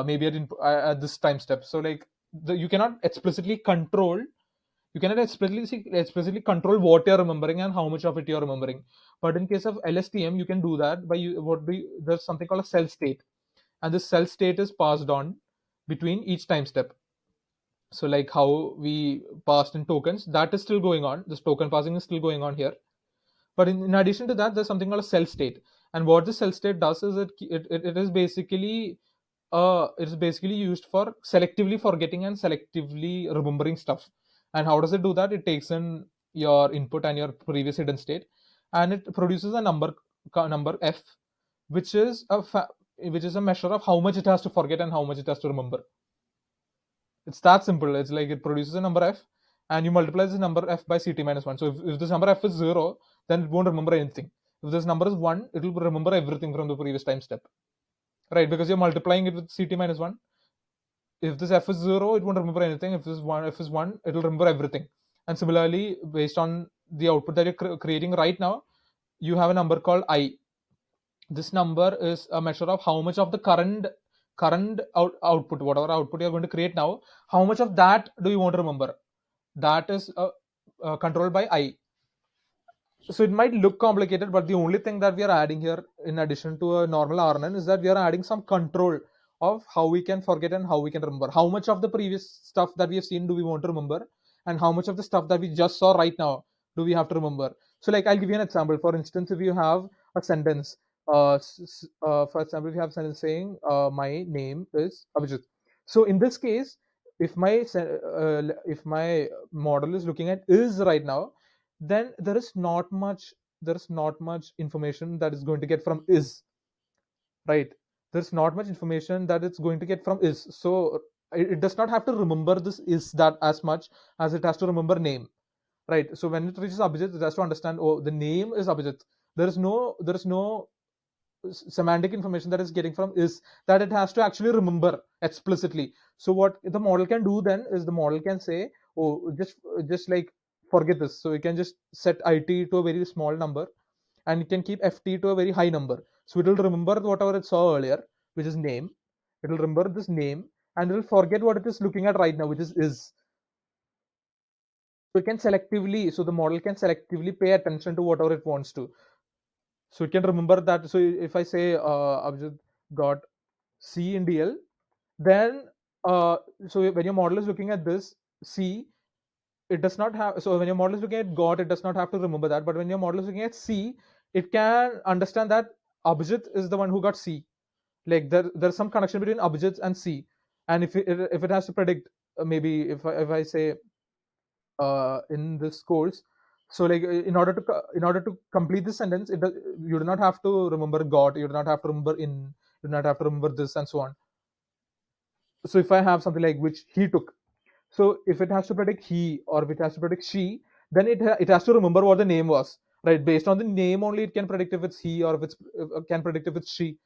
maybe at this time step. So like you cannot explicitly control, control what you're remembering and how much of it you're remembering. But in case of LSTM, you can do that by there's something called a cell state, and this cell state is passed on between each time step. So like how we passed in tokens, that is still going on. This token passing is still going on here. But in addition to that, there's something called a cell state. And what the cell state does is it is basically used for selectively forgetting and selectively remembering stuff. And how does it do that? It takes in your input and your previous hidden state, and it produces a number f, which is a measure of how much it has to forget and how much it has to remember. It's that simple. It's like it produces a number f, and you multiply this number f by ct minus 1. So if this number f is 0, then it won't remember anything. If this number is 1, it will remember everything from the previous time step, right? Because you're multiplying it with ct minus 1. If this f is 0, it won't remember anything. If this f is 1, it will remember everything. And similarly, based on the output that you're creating right now, you have a number called I. This number is a measure of how much of the current output, whatever output you're going to create now, how much of that do you want to remember. That is controlled by I. So it might look complicated, but the only thing that we are adding here, in addition to a normal RNN, is that we are adding some control of how we can forget and how we can remember. How much of the previous stuff that we have seen do we want to remember, and how much of the stuff that we just saw right now do we have to remember. So like I'll give you an example. For instance, if you have a sentence, for example, if you have a sentence saying my name is Abhijit. So in this case, if my model is looking at is right now, then there is not much information that is going to get from is, right? There's not much information that it's going to get from is. So it does not have to remember this is that as much as it has to remember name, right? So when it reaches Abhijit, it has to understand, oh, the name is Abhijit. There is no semantic information that is getting from is that it has to actually remember explicitly. So what the model can do then is the model can say, oh, just like forget this. So you can just set it to a very small number, and you can keep ft to a very high number. So it will remember whatever it saw earlier, which is name. It will remember this name, and it will forget what it is looking at right now, which is. So it can selectively, so the model can selectively pay attention to whatever it wants to. So it can remember that. So if I say Abhijit got C in DL, then so when your model is looking at this C, it does not have, so when your model is looking at got, it does not have to remember that. But when your model is looking at C, it can understand that Abhijit is the one who got C. Like there's some connection between Abhijit and C. And if it has to predict, maybe if I say in this course, so like in order to complete this sentence, you do not have to remember got, you do not have to remember in, you do not have to remember this and so on. So if I have something like which he took, so if it has to predict he or if it has to predict she, then it has to remember what the name was, right? Based on the name only, it can predict if it's he or if it's can predict if it's she,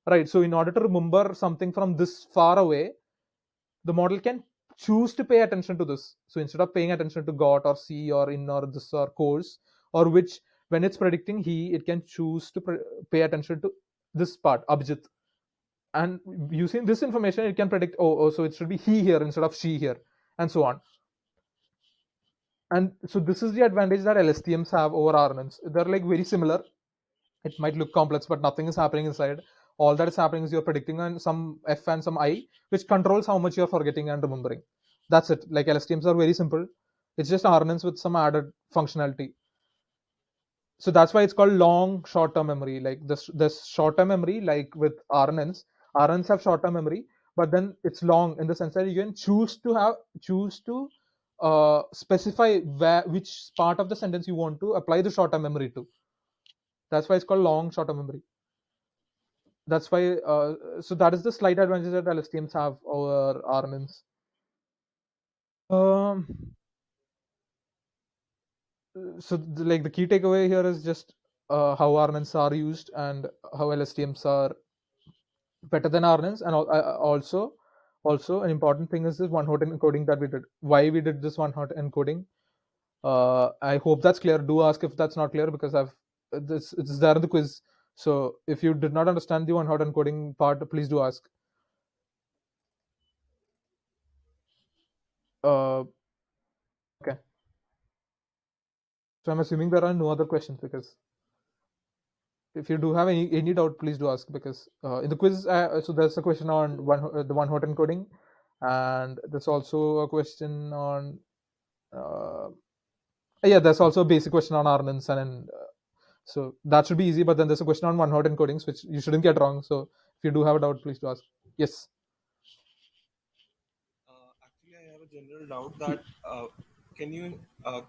right? So in order to remember something from this far away, the model can choose to pay attention to this. So instead of paying attention to got or see or in or this or course or which, when it's predicting he, it can choose to pay attention to this part, Abhijit. And using this information, it can predict, oh, so it should be he here instead of she here, and so on. And so this is the advantage that LSTMs have over RNNs. They're like very similar. It might look complex, but nothing is happening inside. All that is happening is you're predicting on some F and some I, which controls how much you're forgetting and remembering. That's it. Like LSTMs are very simple. It's just RNNs with some added functionality. So that's why it's called long short-term memory. Like this short-term memory, like with RNNs have short-term memory, but then it's long in the sense that you can choose to specify which part of the sentence you want to apply the short-term memory to. That's why it's called long short-term memory. That's why. So that is the slight advantage that LSTMs have over RNNs. Um, so like the key takeaway here is just how RNNs are used and how LSTMs are better than RNNs, and also an important thing is this one hot encoding that we did. Why we did this one hot encoding? I hope that's clear. Do ask if that's not clear, because it's there in the quiz. So if you did not understand the one hot encoding part, please do ask. Uh, okay. So I'm assuming there are no other questions, because if you do have any doubt, please do ask, because in the quiz, so there's a question on the one hot encoding, and there's also a question on uh, yeah, there's also a basic question on RNNs, and so that should be easy. But then there's a question on one hot encodings, which you shouldn't get wrong. So if you do have a doubt, please do ask. Yes. Actually, I have a general doubt that can you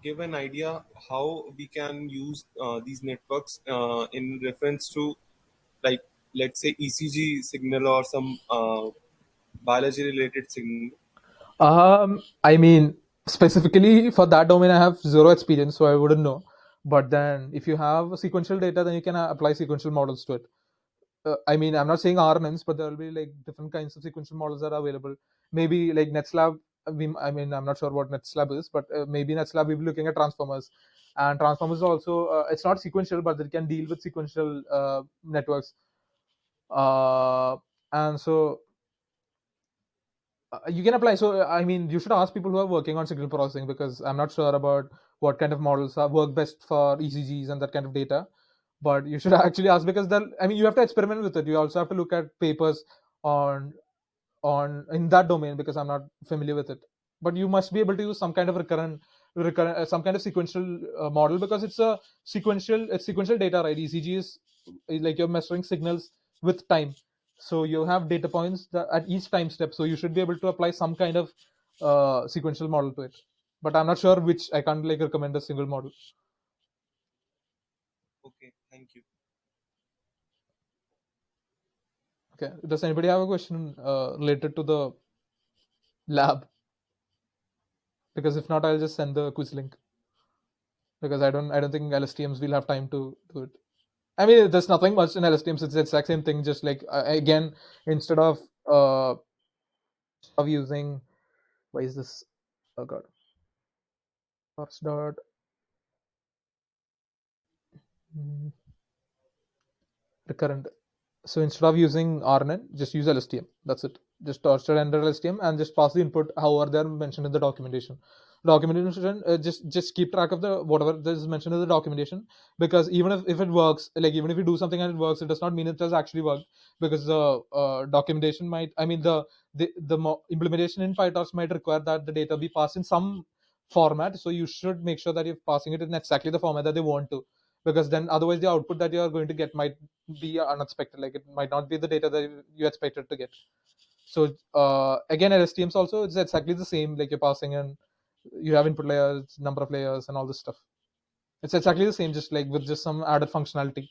give an idea how we can use these networks in reference to, like, let's say ECG signal or some biology related signal? I mean, specifically for that domain, I have zero experience, so I wouldn't know. But then, if you have sequential data, then you can apply sequential models to it. I mean, I'm not saying RNNs, but there will be like different kinds of sequential models that are available. Maybe like NetSlab. I mean, I'm not sure what NetSlab is, but maybe NetSlab we'll be looking at transformers, and transformers also it's not sequential, but it can deal with sequential networks. Uh, and so you can apply. So I mean, you should ask people who are working on signal processing, because I'm not sure about what kind of models work best for ECGs and that kind of data. But you should actually ask, because I mean, you have to experiment with it. You also have to look at papers on in that domain, because I'm not familiar with it. But you must be able to use some kind of recurrent some kind of sequential model, because it's sequential data, right? ECG is like you're measuring signals with time, so you have data points at each time step. So you should be able to apply some kind of sequential model to it. But I'm not sure which. I can't like recommend a single model. Okay, thank you. Okay. Does anybody have a question related to the lab? Because if not, I'll just send the quiz link, because I don't think LSTMs will have time to do it. I mean, there's nothing much in LSTMs. It's the exact same thing. Just like again, instead of using, why is this? Oh god, parse dot. mm, Recurrent. So instead of using RNN, just use LSTM. That's it. Just torture enter LSTM and just pass the input however they're mentioned in the documentation. Documentation, just keep track of the whatever is mentioned in the documentation, because even if it works, like even if you do something and it works, it does not mean it has actually worked, because the documentation might, I mean the implementation in PyTorch might require that the data be passed in some format, so you should make sure that you're passing it in exactly the format that they want to, because then otherwise the output that you are going to get might be unexpected, like it might not be the data that you expected to get. So again, LSTMs also, it's exactly the same, like you're passing in, you have input layers, number of layers, and all this stuff. It's exactly the same, just like with just some added functionality.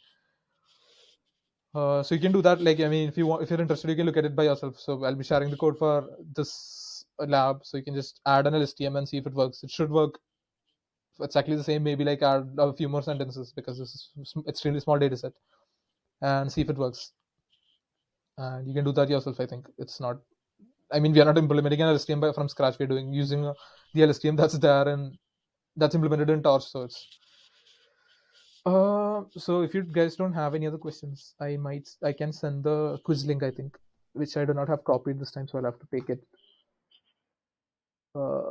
So you can do that. Like, I mean, if you're interested, you can look at it by yourself. So I'll be sharing the code for this lab, so you can just add an LSTM and see if it works. It should work exactly the same. Maybe like add a few more sentences because this is extremely small data set, and see if it works. And you can do that yourself. I think it's not. I mean, we are not implementing an LSTM from scratch. We're using the LSTM that's there and that's implemented in Torch. So it's so if you guys don't have any other questions, I can send the quiz link, I think, which I do not have copied this time, so I'll have to take it. Uh,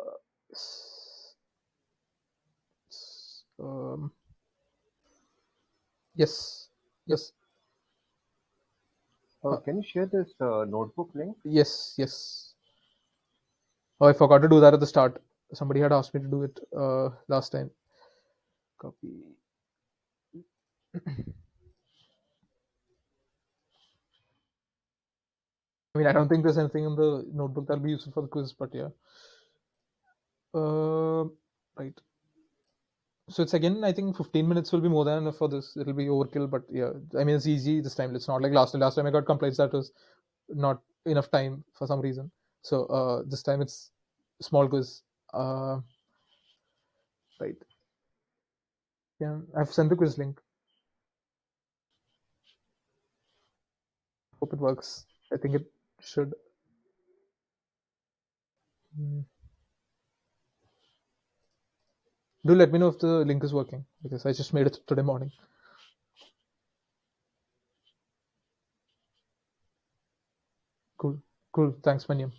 um, yes, yes, Can you share this notebook link? yes. Oh, I forgot to do that at the start. Somebody had asked me to do it last time. Copy. I mean, I don't think there's anything in the notebook that'll be useful for the quiz, but yeah. Right. So it's again, I think 15 minutes will be more than enough for this. It'll be overkill, but yeah, I mean, it's easy this time. It's not like last time. Last time I got complaints that was not enough time for some reason. So this time it's small quiz. Right. Yeah, I've sent the quiz link. Hope it works. I think it should. Do let me know if the link is working, because I just made it today morning. Cool. Thanks, Maniam.